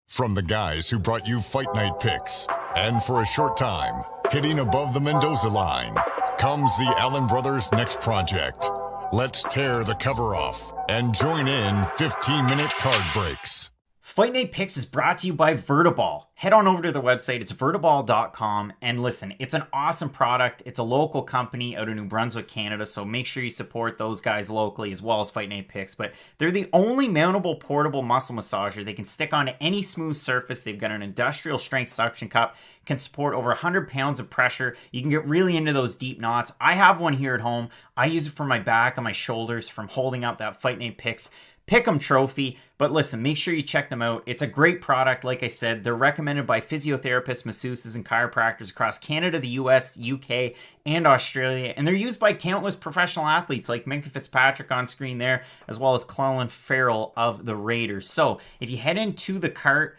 From the guys who brought you Fight Night picks, and for a short time, hitting above the Mendoza line, comes the Allen Brothers' next project. Let's tear the cover off and join in 15-minute card breaks. Fight Night Picks is brought to you by Vertiball. Head on over to their website. It's vertiball.com. And listen, it's an awesome product. It's a local company out of New Brunswick, Canada. So make sure you support those guys locally as well as Fight Night Picks. But they're the only mountable portable muscle massager. They can stick on any smooth surface. They've got an industrial strength suction cup. Can support over 100 pounds of pressure. You can get really into those deep knots. I have one here at home. I use it for my back and my shoulders from holding up that Fight Night Picks Pick'em trophy. But listen, make sure you check them out. It's a great product. Like I said, they're recommended by physiotherapists, masseuses, and chiropractors across Canada, the US, UK, and Australia. And they're used by countless professional athletes like Minkah Fitzpatrick on screen there, as well as Collin Farrell of the Raiders. So if you head into the cart,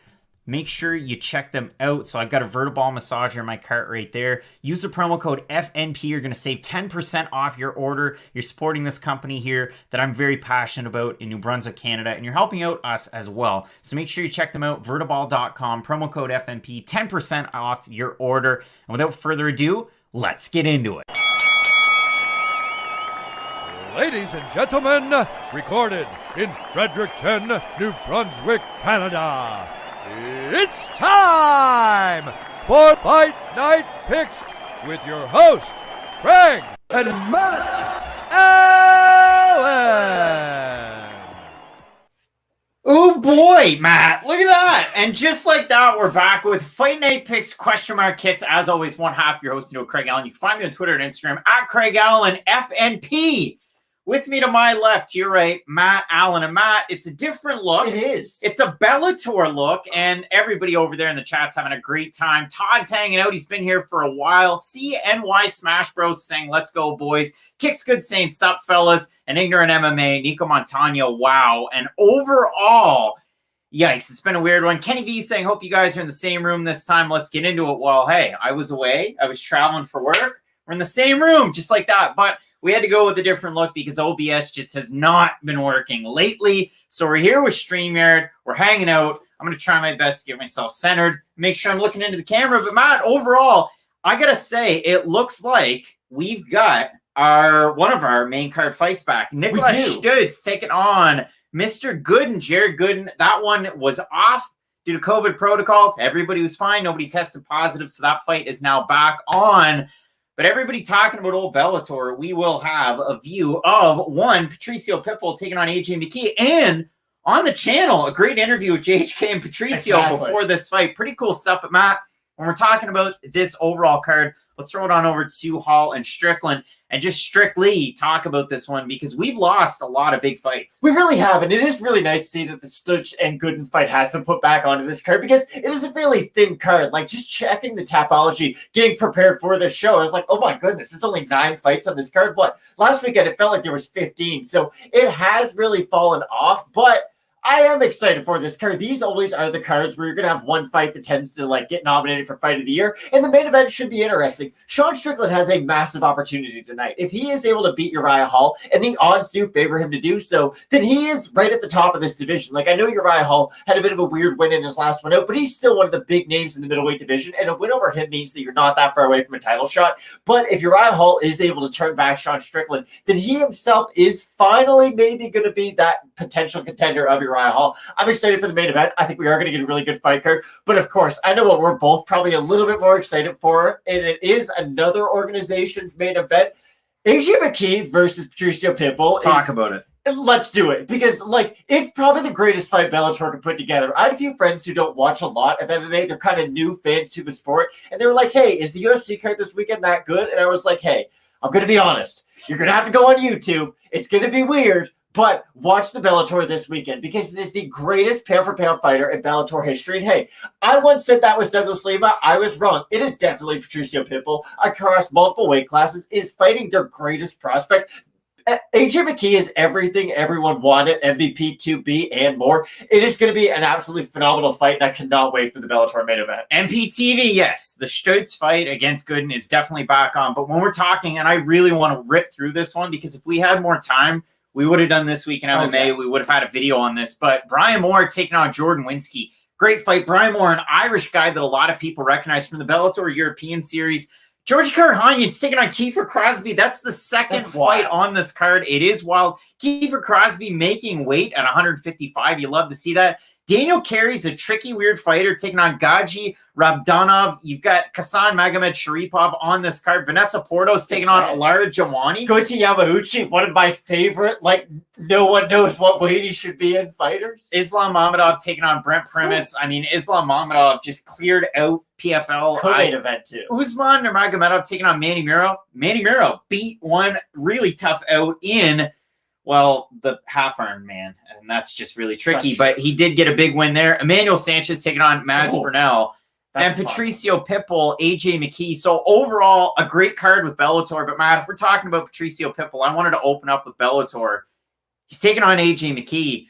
make sure you check them out. So I've got a Vertiball massager in my cart right there. Use the promo code FNP. You're going to save 10% off your order. You're supporting this company here that I'm very passionate about in New Brunswick, Canada, and you're helping out us as well. So make sure you check them out, vertiball.com, promo code FNP, 10% off your order. And without further ado, let's get into it. Ladies and gentlemen, recorded in Fredericton, New Brunswick, Canada. It's time for Fight Night Picks with your host, Craig and Allen. Oh boy, Matt, look at that. And just like that, we're back with Fight Night Picks, kicks. As always, one half your host, Craig Allen. You can find me on Twitter and Instagram at Craig Allen, FNP. With me to my left, to your right, Matt Allen. And Matt, it's a different look. It is. It's a Bellator look, and everybody over there in the chat's having a great time. Todd's hanging out. He's been here for a while. CNY Smash Bros saying, let's go, boys. Kicks Good saying, sup, fellas. And Ignorant MMA, Nico Montano, wow. And overall, yikes, it's been a weird one. Kenny V saying, hope you guys are in the same room this time. Let's get into it. Well, hey, I was away. I was traveling for work. We're in the same room, just like that. But we had to go with a different look because OBS just has not been working lately. So we're here with StreamYard. We're hanging out. I'm going to try my best to get myself centered, make sure I'm looking into the camera. But Matt, overall, I got to say, it looks like we've got one of our main card fights back. Nicholas Stutz taking on Mr. Gooden, Jared Gooden. That one was off due to COVID protocols. Everybody was fine. Nobody tested positive. So that fight is now back on. But everybody talking about old Bellator, we will have a view of one, Patricio Pitbull taking on AJ McKee. And on the channel, a great interview with JHK and Patricio before this fight. Pretty cool stuff. But Matt, when we're talking about this overall card, let's throw it on over to Hall and Strickland and just strictly talk about this one because we've lost a lot of big fights. We really have, and it is really nice to see that the Stutz and Gooden fight has been put back onto this card because it is a really thin card. Like, just checking the Tapology, getting prepared for this show, I was like, oh my goodness, there's only 9 fights on this card. But last weekend, it felt like there was 15, so it has really fallen off, but I am excited for this card. These always are the cards where you're going to have one fight that tends to like get nominated for Fight of the Year. And the main event should be interesting. Sean Strickland has a massive opportunity tonight. If he is able to beat Uriah Hall, and the odds do favor him to do so, then he is right at the top of this division. Like, I know Uriah Hall had a bit of a weird win in his last one out, but he's still one of the big names in the middleweight division. And a win over him means that you're not that far away from a title shot. But if Uriah Hall is able to turn back Sean Strickland, then he himself is finally maybe going to be that potential contender of Uriah Uriah Hall. I'm excited for the main event. I think we are going to get a really good fight card. But of course, I know what we're both probably a little bit more excited for, and it is another organization's main event. AJ McKee versus Patricio Pitbull. Let's talk about it. Let's do it, because it's probably the greatest fight Bellator could put together. I had a few friends who don't watch a lot of MMA. They're kind of new fans to the sport, and they were like, hey, is the UFC card this weekend that good? And I was like, hey, I'm going to be honest. You're going to have to go on YouTube. It's going to be weird, but watch the Bellator this weekend, because it is the greatest pound-for-pound fighter in Bellator history. And hey, I once said that was Douglas Lima. I was wrong. It is definitely Patricio Pitbull, across multiple weight classes, is fighting their greatest prospect. AJ McKee is everything everyone wanted MVP to be and more. It is going to be an absolutely phenomenal fight, and I cannot wait for the Bellator main event. MPTV, yes, the Stutz fight against Gooden is definitely back on. But when we're talking, and I really want to rip through this one, because if we had more time, we would have done this week in MMA. Okay. We would have had a video on this. But Brian Moore taking on Jordan Winski. Great fight. Brian Moore, an Irish guy that a lot of people recognize from the Bellator European Series. Georgie Karahanyan's taking on Kiefer Crosby. That's the second fight on this card. It is wild. Kiefer Crosby making weight at 155. You love to see that. Daniel Carey's a tricky, weird fighter taking on Gaji Rabdanov. You've got Kassan Magomed Sharipov on this card. Vanessa Porto's taking on Lara Jamwani. Goichi Yamauchi, one of my favorite, no one knows what weight he should be in fighters. Islam Mamedov taking on Brent Primus. I mean, Islam Mamedov just cleared out PFL. Co-main event, too. Usman Nurmagomedov taking on Manny Miro. Manny Miro beat one really tough out in... well, the half-iron man, and that's just really tricky. But he did get a big win there. Emmanuel Sanchez taking on Mads Burnell. And Patricio Pitbull, AJ McKee. So overall, a great card with Bellator. But Matt, if we're talking about Patricio Pitbull, I wanted to open up with Bellator. He's taking on AJ McKee.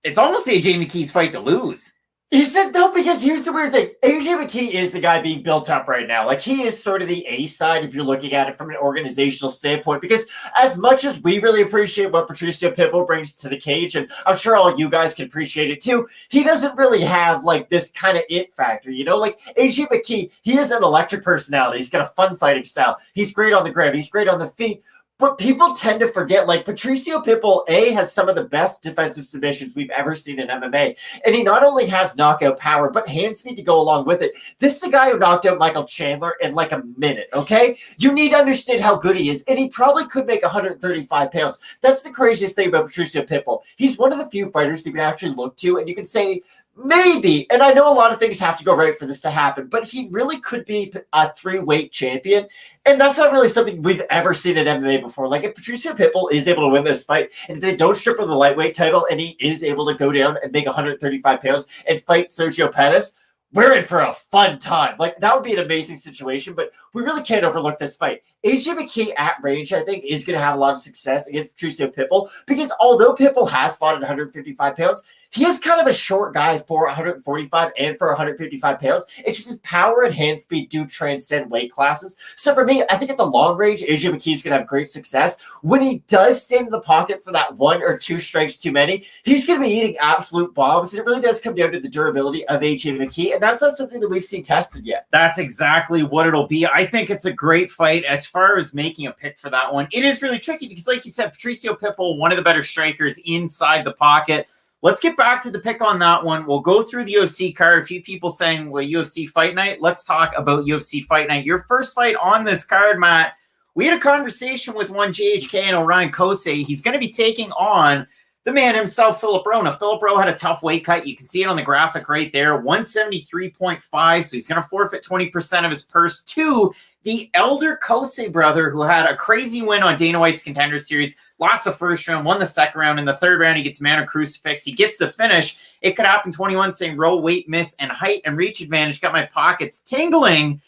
It's almost AJ McKee's fight to lose. Is it though? Because here's the weird thing. AJ McKee is the guy being built up right now. He is sort of the A side if you're looking at it from an organizational standpoint. Because as much as we really appreciate what Patricio Pitbull brings to the cage, and I'm sure all you guys can appreciate it too, he doesn't really have this kind of it factor. AJ McKee, he is an electric personality. He's got a fun fighting style. He's great on the ground. He's great on the feet. But people tend to forget, Patricio Pitbull, has some of the best defensive submissions we've ever seen in MMA. And he not only has knockout power, but hand speed to go along with it. This is the guy who knocked out Michael Chandler in a minute, okay? You need to understand how good he is. And he probably could make 135 pounds. That's the craziest thing about Patricio Pitbull. He's one of the few fighters you can actually look to, and you can say, maybe, and I know a lot of things have to go right for this to happen, but he really could be a 3-weight champion, and that's not really something we've ever seen in MMA before. If Patricio Pitbull is able to win this fight, and if they don't strip him the lightweight title, and he is able to go down and make 135 pounds and fight Sergio Pettis, we're in for a fun time. That would be an amazing situation, but we really can't overlook this fight. AJ McKee at range, I think, is going to have a lot of success against Patricio Pitbull, because although Pitbull has fought at 155 pounds, he is kind of a short guy for 145 and for 155 pounds. It's just his power and hand speed do transcend weight classes. So for me, I think at the long range, AJ McKee is going to have great success. When he does stand in the pocket for that 1 or 2 strikes too many, he's going to be eating absolute bombs. And it really does come down to the durability of AJ McKee. And that's not something that we've seen tested yet. That's exactly what it'll be. I think it's a great fight. As far as making a pick for that one, it is really tricky because, like you said, Patricio Pitbull, one of the better strikers inside the pocket. Let's get back to the pick on that one. We'll go through the UFC card. A few people saying, well, UFC Fight Night. Let's talk about UFC Fight Night. Your first fight on this card, Matt. We had a conversation with one JHK and Orion Cosce. He's going to be taking on the man himself, Philip Rowe. Now, Philip Rowe had a tough weight cut. You can see it on the graphic right there, 173.5. So he's going to forfeit 20% of his purse to the elder Cosce brother, who had a crazy win on Dana White's Contender Series. Lost the first round, won the second round. In the third round, he gets man of crucifix. He gets the finish. It could happen 21, saying Rowe, weight miss, and height and reach advantage. Got my pockets tingling.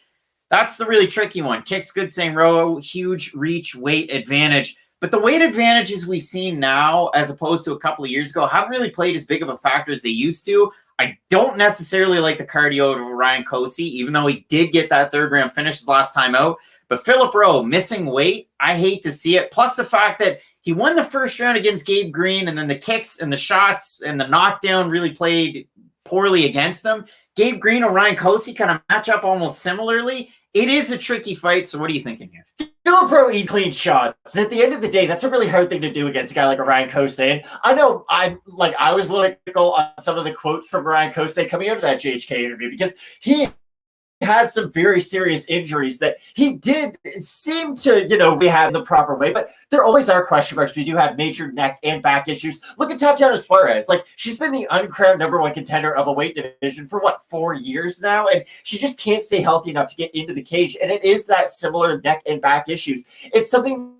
That's the really tricky one. Kicks good, saying Rowe, huge reach, weight advantage. But the weight advantages we've seen now, as opposed to a couple of years ago, haven't really played as big of a factor as they used to. I don't necessarily like the cardio of Orion Cosce, even though he did get that third round finish his last time out. But Philip Rowe, missing weight, I hate to see it. Plus the fact that he won the first round against Gabe Green, and then the kicks and the shots and the knockdown really played poorly against them. Gabe Green, Orion Cosce kind of match up almost similarly. It is a tricky fight, so what are you thinking here? Philip Rowe eats clean shots. And at the end of the day, that's a really hard thing to do against a guy like Orion Cosce. And I know I was a little critical on some of the quotes from Orion Cosce coming out of that JHK interview because he had some very serious injuries that he did seem to, rehab in the proper way, but there always are question marks. We do have major neck and back issues. Look at Tatiana Suarez. Like, she's been the uncrowned #1 contender of a weight division for 4 years now, and she just can't stay healthy enough to get into the cage, and it is that similar neck and back issues. It's something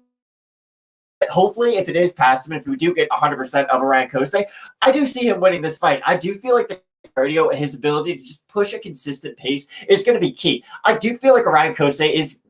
that hopefully, if it is past him, if we do get 100% of Orion Cosce, I do see him winning this fight. I do feel like the cardio and his ability to just push a consistent pace is going to be key. I do feel like Orion Cosce is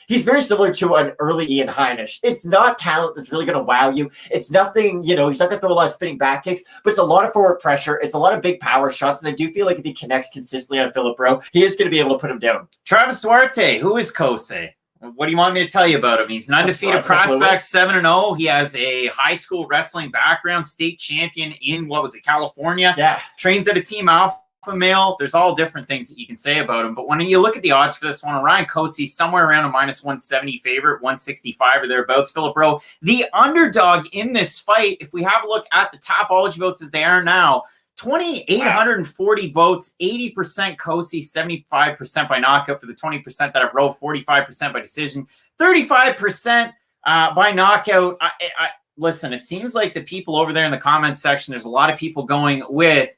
he's very similar to an early Ian Heinisch. It's not talent that's really going to wow you. It's nothing, he's not going to throw a lot of spinning back kicks, but it's a lot of forward pressure. It's a lot of big power shots, and I do feel like if he connects consistently on Philip Rowe, he is going to be able to put him down. Travis Duarte, who is Cosce? What do you want me to tell you about him? He's an undefeated prospect, 7-0. He has a high school wrestling background, state champion in, California. Yeah. Trains at a Team Alpha Male. There's all different things that you can say about him. But when you look at the odds for this one, Orion Cosce, somewhere around a -170 favorite, 165 or thereabouts. Philip Rowe, the underdog in this fight, if we have a look at the Tapology votes as they are now, 2,840 votes, 80% Cosce, 75% by knockout for the 20% that have Rowe, 45% by decision, 35% by knockout. Listen, it seems like the people over there in the comments section, there's a lot of people going with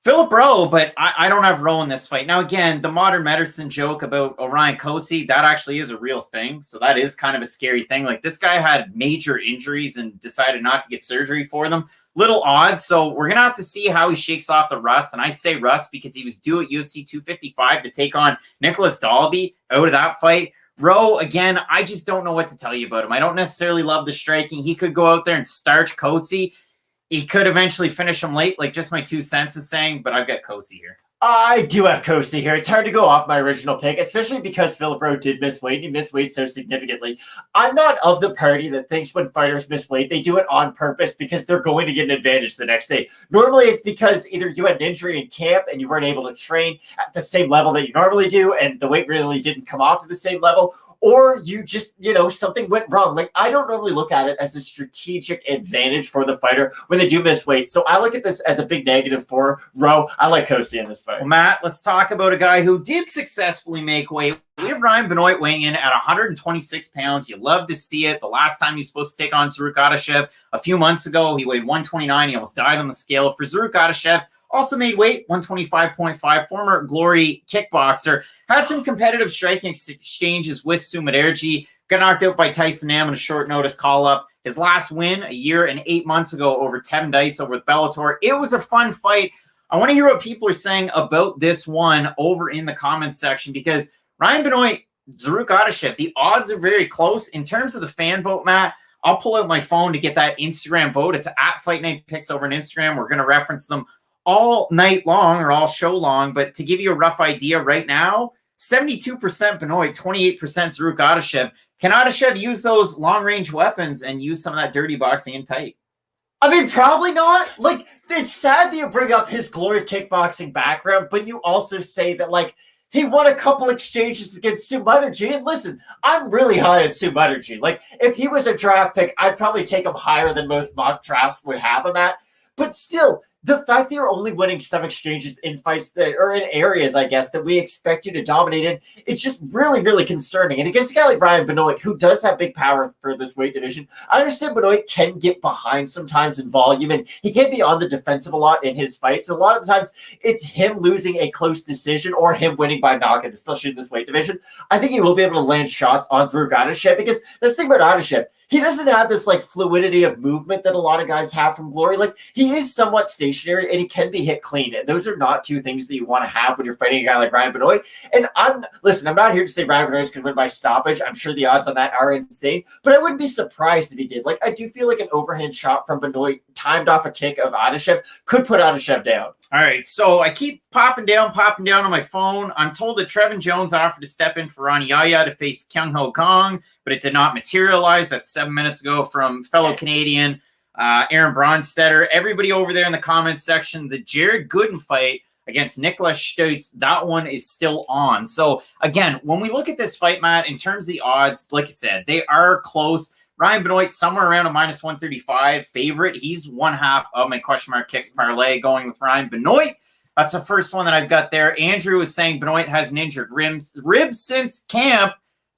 Philip Rowe, but I don't have Rowe in this fight. Now, again, the modern medicine joke about Orion Cosce, that actually is a real thing. So that is kind of a scary thing. Like, this guy had major injuries and decided not to get surgery for them. Little odd. So we're going to have to see how he shakes off the rust. And I say rust because he was due at UFC 255 to take on Nicholas Dalby out of that fight. Rowe, again, I just don't know what to tell you about him. I don't necessarily love the striking. He could go out there and starch Cosce. He could eventually finish him late, like just my 2 cents is saying, but I've got Cosce here. I do have Cosce here. It's hard to go off my original pick, especially because Philip Rowe did miss weight. He missed weight so significantly. I'm not of the party that thinks when fighters miss weight, they do it on purpose because they're going to get an advantage the next day. Normally, it's because either you had an injury in camp and you weren't able to train at the same level that you normally do, and the weight really didn't come off to the same level, or you just, something went wrong. Like, I don't normally look at it as a strategic advantage for the fighter when they do miss weight. So I look at this as a big negative for Rowe. I like Cosce in this fight. Well, Matt, let's talk about a guy who did successfully make weight. We have Ryan Benoit weighing in at 126 pounds. You love to see it. The last time he was supposed to take on Zarrukh Adashev a few months ago, he weighed 129. He almost died on the scale. For Zarrukh Adashev, also made weight, 125.5, former Glory kickboxer. Had some competitive striking exchanges with Sumaderji. Got knocked out by Tyson Nam in a short notice call-up. His last win a year and 8 months ago over Tevin Dice over with Bellator. It was a fun fight. I want to hear what people are saying about this one over in the comments section because Ryan Benoit, Zarrukh Adashev, the odds are very close. In terms of the fan vote, Matt, I'll pull out my phone to get that Instagram vote. It's at Fight Night Picks over on Instagram. We're going to reference them all night long or all show long. But to give you a rough idea right now, 72% Benoit, 28% Zarrukh Adashev. Can Adashev use those long-range weapons and use some of that dirty boxing in tight? I mean, probably not. Like, it's sad that you bring up his Glory kickboxing background, but you also say that, like, he won a couple exchanges against Sumaderji. And listen, I'm really high on Sumaderji. Like, if he was a draft pick, I'd probably take him higher than most mock drafts would have him at. But still, the fact that you're only winning some exchanges in fights that are in areas, I guess, that we expect you to dominate in, it's just really, really concerning. And against a guy like Ryan Benoit, who does have big power for this weight division, I understand Benoit can get behind sometimes in volume, and he can be on the defensive a lot in his fights. A lot of the times, it's him losing a close decision or him winning by knockout, especially in this weight division. I think he will be able to land shots on Zarrukh Adashev because that's the thing about Adashev. He doesn't have this like fluidity of movement that a lot of guys have from Glory. Like, he is somewhat stationary and he can be hit clean. And those are not two things that you want to have when you're fighting a guy like Ryan Benoit. And I'm not here to say Ryan Benoit is going to win by stoppage. I'm sure the odds on that are insane, but I wouldn't be surprised if he did. Like, I do feel like an overhand shot from Benoit timed off a kick of Adashev could put Adashev down. All right, so I keep popping down on my phone. I'm told that Trevin Jones offered to step in for Ronnie Yaya to face Kyung Ho Kong, but it did not materialize. That's 7 minutes ago from fellow Canadian Aaron Bronstetter. Everybody over there in the comments section, the Jared Gooden fight against Nicholas Stutz. That one is still on. So again, when we look at this fight, Matt, in terms of the odds, like I said, they are close. Ryan Benoit somewhere around a -135 favorite. He's one half of my question mark kicks parlay going with Ryan Benoit. That's the first one that I've got there. Andrew is saying Benoit has an injured rib since camp.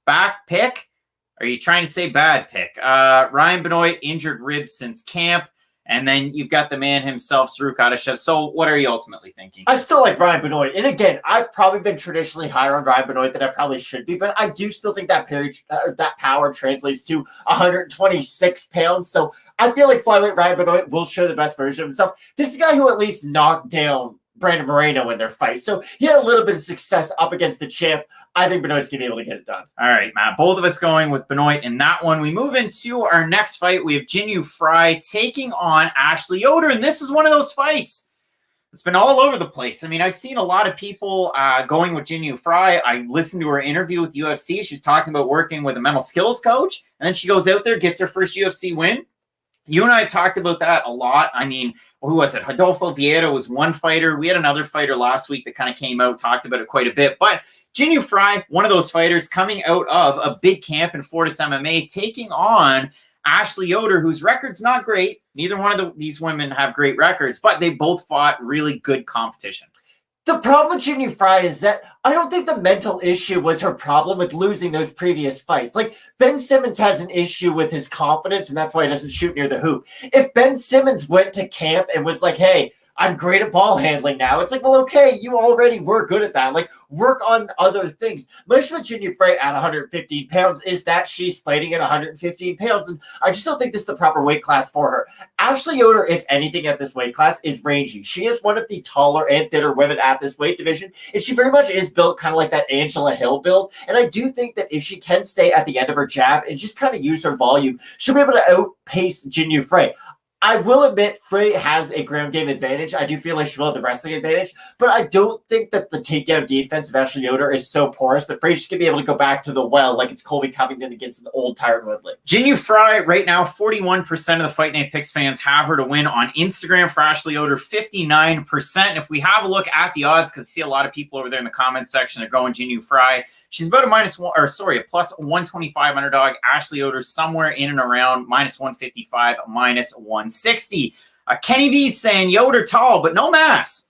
Back pick? Are you trying to say bad pick? Ryan Benoit, injured rib since camp. And then you've got the man himself, Zarrukh Adashev. So what are you ultimately thinking? I still like Ryan Benoit. And again, I've probably been traditionally higher on Ryan Benoit than I probably should be. But I do still think that power translates to 126 pounds. So I feel like flyweight Ryan Benoit will show the best version of himself. This is a guy who at least knocked down Brandon Moreno in their fight. So he had a little bit of success up against the champ. I think Benoit's going to be able to get it done. All right, Matt. Both of us going with Benoit in that one. We move into our next fight. We have Jinh Frey taking on Ashley Yoder. And this is one of those fights. It's been all over the place. I mean, I've seen a lot of people going with Jinh Frey. I listened to her interview with the UFC. She was talking about working with a mental skills coach. And then she goes out there, gets her first UFC win. You and I talked about that a lot. I mean, who was it? Rodolfo Vieira was one fighter. We had another fighter last week that kind of came out, talked about it quite a bit. But Jinh Frey, one of those fighters coming out of a big camp in Fortis MMA, taking on Ashley Yoder, whose record's not great. Neither one of these women have great records, but they both fought really good competition. The problem with Jinh Frey is that I don't think the mental issue was her problem with losing those previous fights. Like, Ben Simmons has an issue with his confidence, and that's why he doesn't shoot near the hoop. If Ben Simmons went to camp and was like, hey, I'm great at ball handling now, it's like, well, okay, you already were good at that. Like, work on other things. My issue with Jinh Frey at 115 pounds is that she's fighting at 115 pounds, and I just don't think this is the proper weight class for her. Ashley Yoder, if anything at this weight class, is rangy. She is one of the taller and thinner women at this weight division, and she very much is built kind of like that Angela Hill build, and I do think that if she can stay at the end of her jab and just kind of use her volume, she'll be able to outpace Jinh Frey. I will admit Frey has a ground game advantage. I do feel like she will have the wrestling advantage, but I don't think that the takedown defense of Ashley Yoder is so porous that Frey's just going to be able to go back to the well like it's Colby Covington against an old tired Woodley. Jinh Frey, right now, 41% of the Fight Night Picks fans have her to win on Instagram. For Ashley Yoder, 59%. If we have a look at the odds, because I see a lot of people over there in the comments section are going Jinh Frey. She's about a plus 125 underdog. Ashley Yoder somewhere in and around -155, -160. Kenny V's saying Yoder tall, but no mass.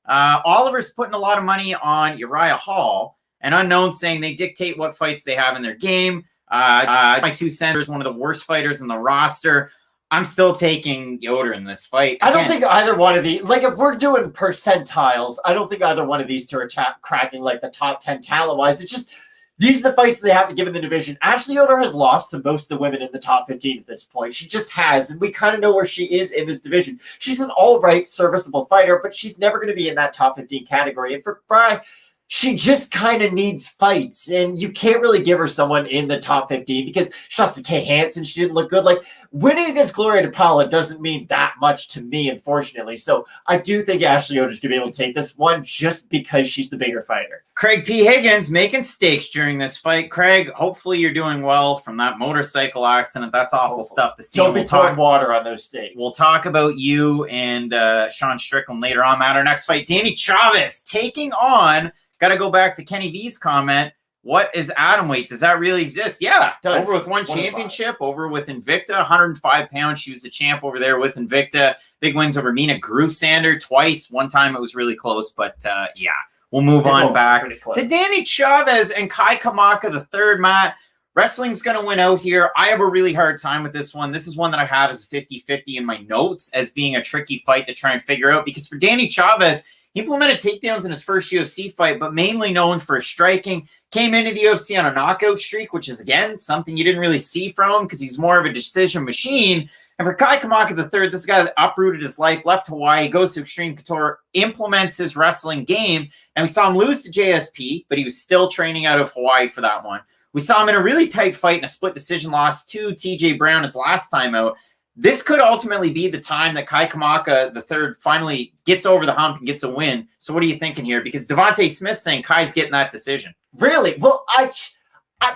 Oliver's putting a lot of money on Uriah Hall. And Unknown saying they dictate what fights they have in their game. My 2 cents is one of the worst fighters in the roster. I'm still taking Yoder in this fight. I don't think either one of these, like if we're doing percentiles, I don't think either one of these two are cracking like the top 10 talent-wise. It's just, these are the fights that they have to give in the division. Ashley Yoder has lost to most of the women in the top 15 at this point. She just has, and we kind of know where she is in this division. She's an all-right, serviceable fighter, but she's never going to be in that top 15 category. And for Frey, she just kind of needs fights, and you can't really give her someone in the top 15 because she lost to Kay Hansen. She didn't look good. Like, winning against Gloria DePaula doesn't mean that much to me, unfortunately. So I do think Ashley Yoder's going to be able to take this one just because she's the bigger fighter. Craig P. Higgins making stakes during this fight. Craig, hopefully you're doing well from that motorcycle accident. That's awful stuff to see. Don't be pouring water on those stakes. We'll talk about you and Sean Strickland later on. At our next fight, Danny Chavez taking on... Got to go back to Kenny V's comment. What is atomweight? Does that really exist? Yeah. Over with one championship, over with Invicta, 105 pounds. She was the champ over there with Invicta. Big wins over Mina Grusander twice. One time it was really close, but yeah. We'll move on back to Danny Chavez and Kai Kamaka the third, Matt. Wrestling's going to win out here. I have a really hard time with this one. This is one that I have as 50-50 in my notes as being a tricky fight to try and figure out because for Danny Chavez, he implemented takedowns in his first UFC fight, but mainly known for his striking. Came into the UFC on a knockout streak, which is, again, something you didn't really see from him because he's more of a decision machine. And for Kai Kamaka III, this guy that uprooted his life, left Hawaii, goes to Extreme Couture, implements his wrestling game. And we saw him lose to JSP, but he was still training out of Hawaii for that one. We saw him in a really tight fight in a split decision loss to TJ Brown his last time out. This could ultimately be the time that Kai Kamaka III finally gets over the hump and gets a win. So what are you thinking here? Because Devontae Smith's saying Kai's getting that decision. Really? Well,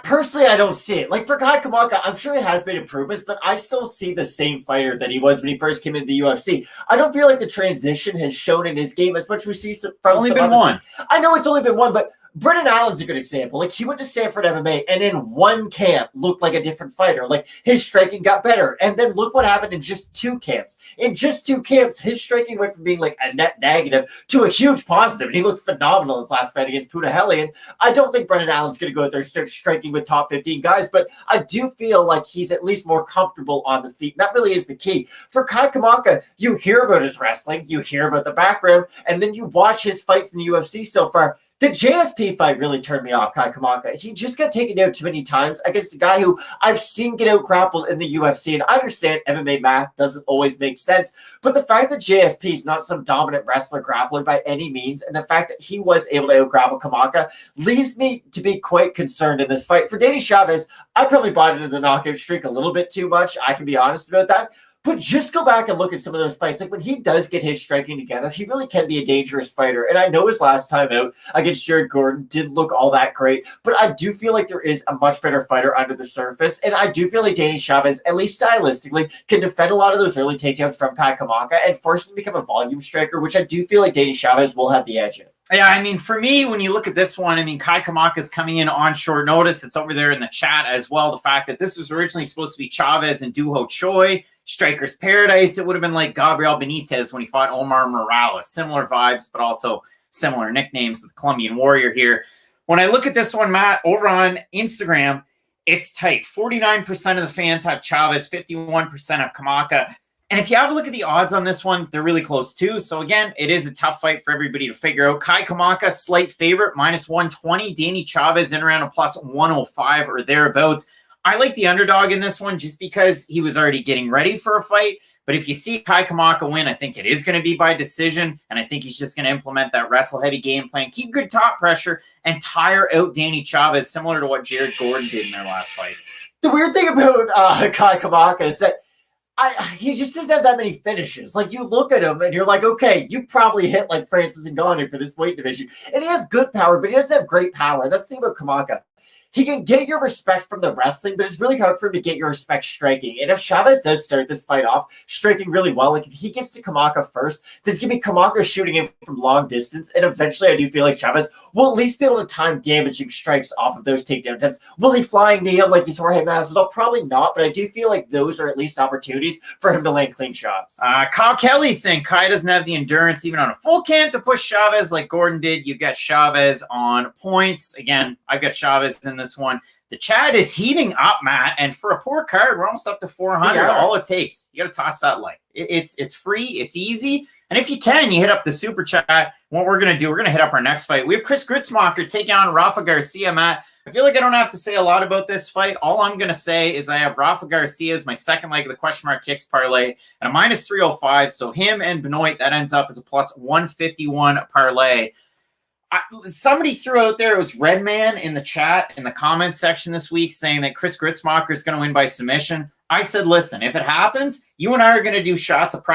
Personally, I don't see it. Like, for Kai Kamaka, I'm sure he has made improvements, but I still see the same fighter that he was when he first came into the UFC. I don't feel like the transition has shown in his game as much as we see from only been one. I know it's only been one, but Brendan Allen's a good example. Like, he went to Sanford MMA and in one camp looked like a different fighter. Like, his striking got better. And then look what happened in just 2 camps. In just 2 camps, his striking went from being like a net negative to a huge positive. And he looked phenomenal in his last fight against Pudahelian. I don't think Brendan Allen's going to go out there and start striking with top 15 guys, but I do feel like he's at least more comfortable on the feet. And that really is the key. For Kai Kamaka, you hear about his wrestling, you hear about the background, and then you watch his fights in the UFC so far. The JSP fight really turned me off, Kai Kamaka. He just got taken out too many times against a guy who I've seen get out grappled in the UFC. And I understand MMA math doesn't always make sense, but the fact that JSP is not some dominant wrestler grappler by any means, and the fact that he was able to out grapple Kamaka leaves me to be quite concerned in this fight. For Danny Chavez, I probably bought into the knockout streak a little bit too much. I can be honest about that. But just go back and look at some of those fights. Like, when he does get his striking together, he really can be a dangerous fighter. And I know his last time out against Jared Gordon didn't look all that great, but I do feel like there is a much better fighter under the surface. And I do feel like Danny Chavez, at least stylistically, can defend a lot of those early takedowns from Kai Kamaka and force him to become a volume striker, which I do feel like Danny Chavez will have the edge in. Yeah, I mean, for me, when you look at this one, I mean, Kai Kamaka is coming in on short notice. It's over there in the chat as well. The fact that this was originally supposed to be Chavez and Duho Choi, Striker's Paradise. It would have been like Gabriel Benitez when he fought Omar Morales. Similar vibes, but also similar nicknames with Colombian Warrior here. When I look at this one, Matt, over on Instagram, it's tight. 49% of the fans have Chavez, 51% have Kamaka. And if you have a look at the odds on this one, they're really close too. So again, it is a tough fight for everybody to figure out. Kai Kamaka, slight favorite, -120. Danny Chavez in around a +105 or thereabouts. I like the underdog in this one just because he was already getting ready for a fight. But if you see Kai Kamaka win, I think it is going to be by decision. And I think he's just going to implement that wrestle-heavy game plan, keep good top pressure, and tire out Danny Chavez, similar to what Jared Gordon did in their last fight. The weird thing about Kai Kamaka is that he just doesn't have that many finishes. Like, you look at him and you're like, okay, you probably hit like Francis Ngannou for this weight division. And he has good power, but he doesn't have great power. That's the thing about Kamaka. He can get your respect from the wrestling, but it's really hard for him to get your respect striking. And if Chavez does start this fight off striking really well, like if he gets to Kamaka first, there's going to be Kamaka shooting him from long distance. And eventually I do feel like Chavez will at least be able to time damaging strikes off of those takedown attempts. Will he flying knee him like he's Jorge Masvidal? Probably not, but I do feel like those are at least opportunities for him to land clean shots. Kyle Kelly saying Kai doesn't have the endurance even on a full camp to push Chavez like Gordon did. You got Chavez on points. Again, I've got Chavez in this one. The chat is heating up, Matt, and for a poor card, we're almost up to 400. Yeah. All it takes, you got to toss that like. It's free, it's easy, and if you can, you hit up the super chat. What we're gonna do, we're gonna hit up our next fight. We have Chris Gritzmacher taking on Rafa Garcia, Matt. I feel like I don't have to say a lot about this fight. All I'm gonna say is I have Rafa Garcia as my second leg of the question mark kicks parlay and a -305. So him and Benoit, that ends up as a +151 parlay. Somebody threw out there, it was Redman in the chat, in the comments section this week, saying that Chris Gritzmacher is going to win by submission. I said, listen, if it happens, you and I are going to do shots of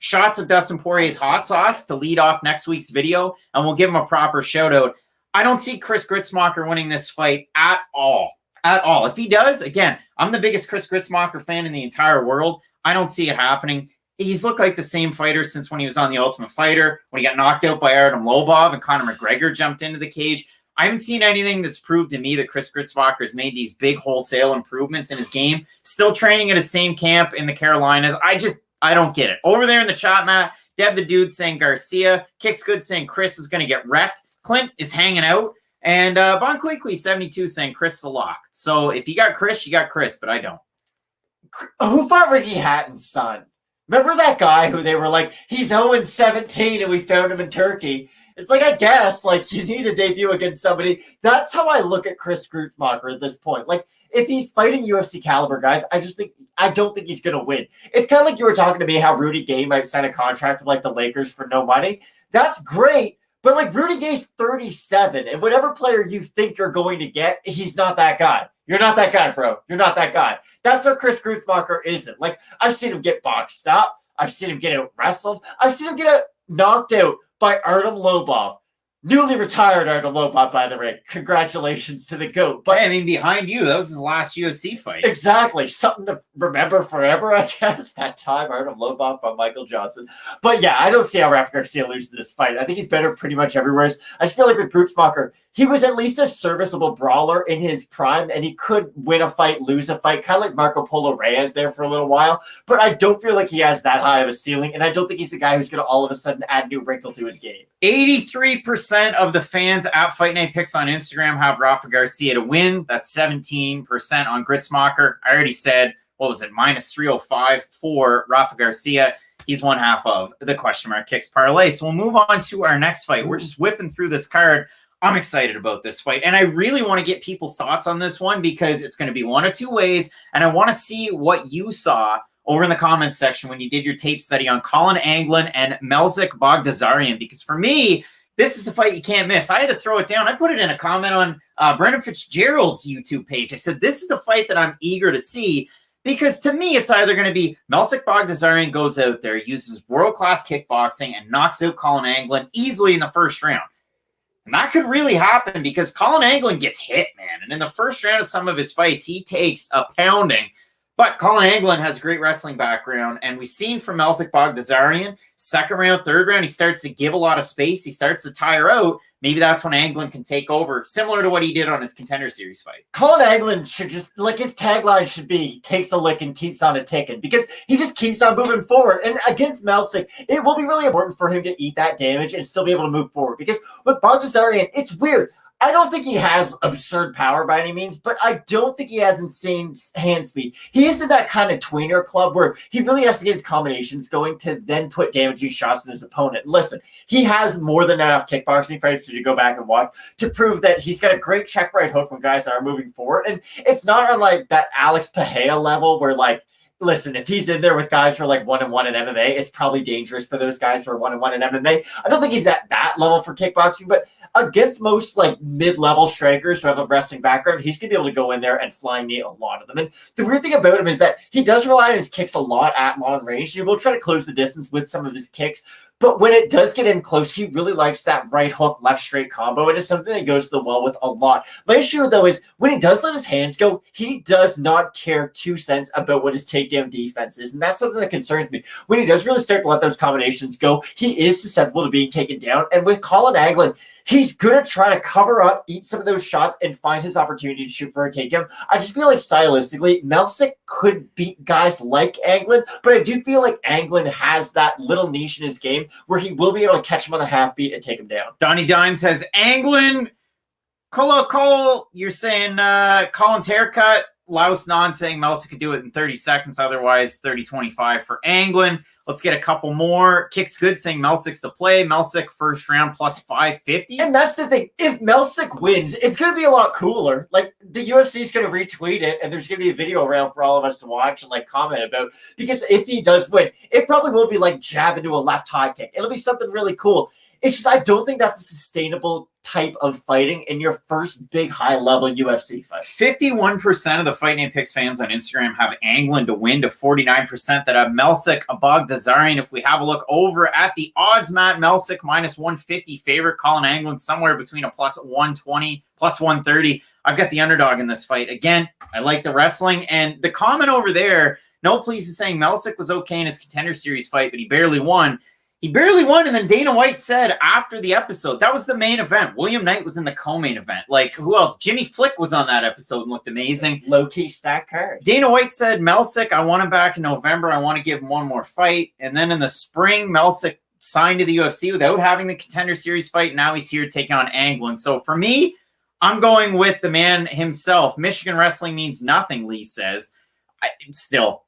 shots of Dustin Poirier's hot sauce to lead off next week's video, and we'll give him a proper shout out. I don't see Chris Gritzmacher winning this fight at all. At all. If he does, again, I'm the biggest Chris Gritzmacher fan in the entire world. I don't see it happening. He's looked like the same fighter since when he was on The Ultimate Fighter, when he got knocked out by Artem Lobov and Conor McGregor jumped into the cage. I haven't seen anything that's proved to me that Chris Gritzmacher has made these big wholesale improvements in his game. Still training at his same camp in the Carolinas. I don't get it. Over there in the chat, Matt, Deb the Dude saying Garcia. Kicks Good saying Chris is going to get wrecked. Clint is hanging out. And Bon Quickly 72 saying Chris the lock. So if you got Chris, you got Chris, but I don't. Who fought Ricky Hatton's son? Remember that guy who they were like, he's 0-17 and we found him in Turkey? It's like, I guess, like, you need a debut against somebody. That's how I look at Chris Gritzmacher at this point. Like, if he's fighting UFC caliber guys, I don't think he's going to win. It's kind of like you were talking to me how Rudy Gay might sign a contract with, like, the Lakers for no money. That's great, but, like, Rudy Gay's 37, and whatever player you think you're going to get, he's not that guy. You're not that guy, bro. You're not that guy. That's what Chris Gritzmacher isn't. Like, I've seen him get boxed up. I've seen him get out wrestled. I've seen him get knocked out by Artem Lobov. Newly retired Artem Lobot, by the way. Congratulations to the GOAT. But I mean, behind you, that was his last UFC fight. Exactly. Something to remember forever, I guess. That time, Artem Lobot from Michael Johnson. But yeah, I don't see how Rafa Garcia loses this fight. I think he's better pretty much everywhere. I just feel like with Grutzmacher, he was at least a serviceable brawler in his prime, and he could win a fight, lose a fight, kind of like Marco Polo Reyes there for a little while. But I don't feel like he has that high of a ceiling, and I don't think he's the guy who's going to all of a sudden add a new wrinkle to his game. 83% of the fans at Fight Night Picks on Instagram have Rafa Garcia to win. That's 17% on Grutzmacher. I already said, what was it, minus 305 for Rafa Garcia. He's one half of the question mark kicks parlay. So we'll move on to our next fight. We're just whipping through this card. I'm excited about this fight, and I really want to get people's thoughts on this one because it's going to be one of two ways, and I want to see what you saw over in the comments section when you did your tape study on Collin Anglin and Melsik Baghdasaryan, because for me, this is a fight you can't miss. I had to throw it down. I put it in a comment on Brendan Fitzgerald's YouTube page. I said, this is the fight that I'm eager to see, because to me, it's either going to be Melsik Baghdasaryan goes out there, uses world-class kickboxing, and knocks out Collin Anglin easily in the first round. And that could really happen because Collin Anglin gets hit, man. And in the first round of some of his fights, he takes a pounding. But Collin Anglin has a great wrestling background. And we've seen from Melsik Baghdasaryan, second round, third round, he starts to give a lot of space. He starts to tire out. Maybe that's when Anglin can take over, similar to what he did on his Contender Series fight. Collin Anglin should just, like, his tagline should be, takes a lick and keeps on a ticking, because he just keeps on moving forward. And against Melsik, it will be really important for him to eat that damage and still be able to move forward. Because with Baghdasaryan, it's weird. I don't think he has absurd power by any means, but I don't think he has insane hand speed. He isn't that kind of tweener club where he really has to get his combinations going to then put damaging shots in his opponent. Listen, he has more than enough kickboxing fights to go back and watch to prove that he's got a great check right hook when guys are moving forward. And it's not on like that Alex Pereira level where, like, listen, if he's in there with guys who are like 1-1 in MMA, it's probably dangerous for those guys who are 1-1 in MMA. I don't think he's at that level for kickboxing, but against most like mid-level strikers who have a wrestling background, he's going to be able to go in there and flying knee a lot of them. And the weird thing about him is that he does rely on his kicks a lot at long range. He will try to close the distance with some of his kicks, but when it does get him close, he really likes that right hook, left straight combo. It is something that goes to the well with a lot. My issue, though, is when he does let his hands go, he does not care 2 cents about what his takedown defense is. And that's something that concerns me. When he does really start to let those combinations go, he is susceptible to being taken down. And with Collin Anglin, he's going to try to cover up, eat some of those shots, and find his opportunity to shoot for a takedown. I just feel like stylistically, Melsik could beat guys like Anglin, but I do feel like Anglin has that little niche in his game where he will be able to catch him on the half beat and take him down. Donnie Dime says, Anglin, Cole, you're saying Collin's haircut. Laos Non saying Melsik could do it in 30 seconds, otherwise 30-25 for Anglin. Let's get a couple more. Kicks Good saying Melsik's the play. Melsik first round plus 550. And that's the thing. If Melsik wins, it's going to be a lot cooler. Like, the UFC is going to retweet it, and there's going to be a video around for all of us to watch and like comment about. Because if he does win, it probably will be like jab into a left high kick. It'll be something really cool. It's just I don't think that's a sustainable type of fighting in your first big high-level UFC fight. 51% of the Fight Night Picks fans on Instagram have Anglin to win, to 49% that have Melsik Baghdasaryan. If we have a look over at the odds, Matt, Melsik minus 150 favorite, Collin Anglin somewhere between a plus 120, plus 130. I've got the underdog in this fight. Again, I like the wrestling. And the comment over there, No Please is saying Melsik was okay in his Contender Series fight, but he barely won. He barely won, and then Dana White said after the episode, that was the main event. William Knight was in the co-main event. Like, who else? Jimmy Flick was on that episode and looked amazing. Low-key stack card. Dana White said, Melsik, I want him back in November. I want to give him one more fight. And then in the spring, Melsik signed to the UFC without having the Contender Series fight. Now he's here taking on Anglin. So for me, I'm going with the man himself. Michigan wrestling means nothing, Lee says.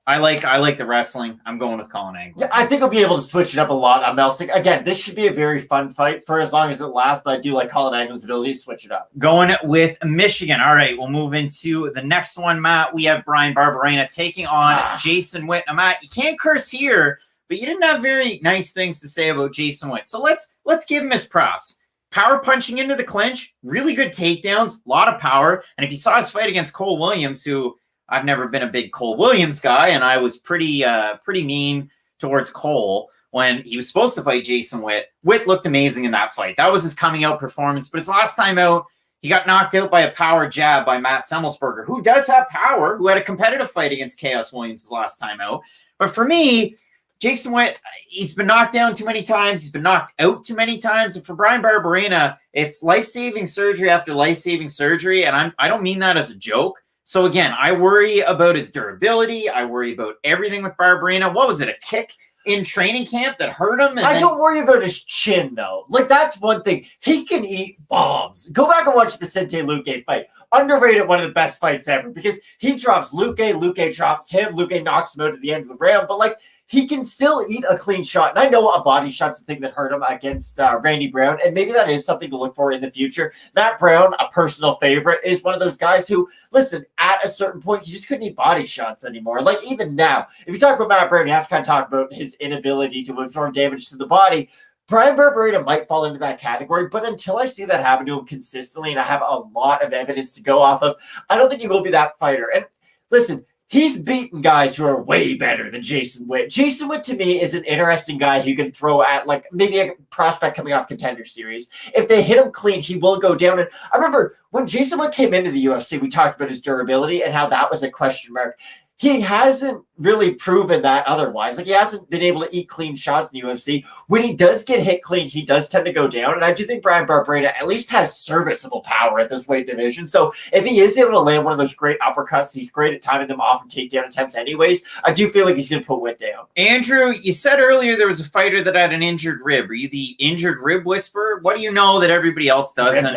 I like the wrestling. I'm going with Collin Anglin. Yeah, I think I'll be able to switch it up a lot on Melsik. Again, this should be a very fun fight for as long as it lasts, but I do like Collin Anglin's ability to switch it up. Going with Michigan. All right, we'll move into the next one, Matt. We have Brian Barberena taking on Jason Witt. Now, Matt, you can't curse here, but you didn't have very nice things to say about Jason Witt. So let's give him his props. Power punching into the clinch, really good takedowns, a lot of power. And if you saw his fight against Cole Williams, who I've never been a big Cole Williams guy, and I was pretty mean towards Cole. when he was supposed to fight Jason Witt. Witt looked amazing in that fight. That was his coming out performance. But his last time out, he got knocked out by a power jab by Matt Semmelsberger, who does have power, who had a competitive fight against Chaos Williams his last time out. But for me, Jason Witt, he's been knocked down too many times. He's been knocked out too many times. And for Bryan Barberena, it's life-saving surgery after life-saving surgery. And I don't mean that as a joke. So again, I worry about his durability. I worry about everything with Barberena. What was it, a kick in training camp that hurt him? I don't worry about his chin, though. Like, that's one thing. He can eat bombs. Go back and watch the Vicente Luque fight. Underrated, one of the best fights ever, because he drops Luque drops him, Luque knocks him out at the end of the round, but, like, he can still eat a clean shot. And I know a body shot's the thing that hurt him against Randy Brown, and maybe that is something to look for in the future. Matt Brown, a personal favorite, is one of those guys who, listen, at a certain point, he just couldn't eat body shots anymore. Like, even now, if you talk about Matt Brown, you have to kind of talk about his inability to absorb damage to the body. Bryan Barberena might fall into that category, but until I see that happen to him consistently, and I have a lot of evidence to go off of, I don't think he will be that fighter. And listen, he's beaten guys who are way better than Jason Witt. Jason Witt, to me, is an interesting guy who you can throw at, like, maybe a prospect coming off Contender Series. If they hit him clean, he will go down. And I remember when Jason Witt came into the UFC, we talked about his durability and how that was a question mark. He hasn't really proven that otherwise. Like, he hasn't been able to eat clean shots in the UFC. When he does get hit clean, he does tend to go down. And I do think Bryan Barberena at least has serviceable power at this weight division. So if he is able to land one of those great uppercuts, he's great at timing them off and takedown attempts anyways. I do feel like he's going to put Witt down. Andrew, you said earlier there was a fighter that had an injured rib. Are you the injured rib whisperer? What do you know that everybody else doesn't?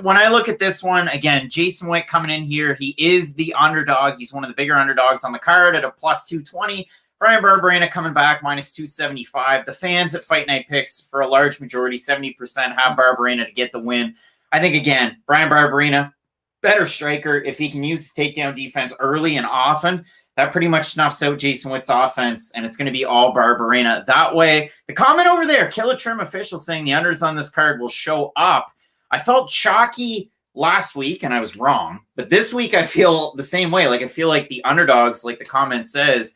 When I look at this one, again, Jason Witt coming in here, he is the underdog. He's one of the bigger underdogs on the card at a plus 220. Bryan Barberena coming back minus 275. The fans at Fight Night Picks, for a large majority, 70%, have Barberena to get the win. I think, again, Bryan Barberena, better striker. If he can use his takedown defense early and often, that pretty much snuffs out Jason Witt's offense, and it's going to be all Barberena. That way, the comment over there, Killer Trim official, saying the unders on this card will show up. I felt chalky last week, and I was wrong. But this week, I feel the same way. Like, I feel like the underdogs, like the comment says,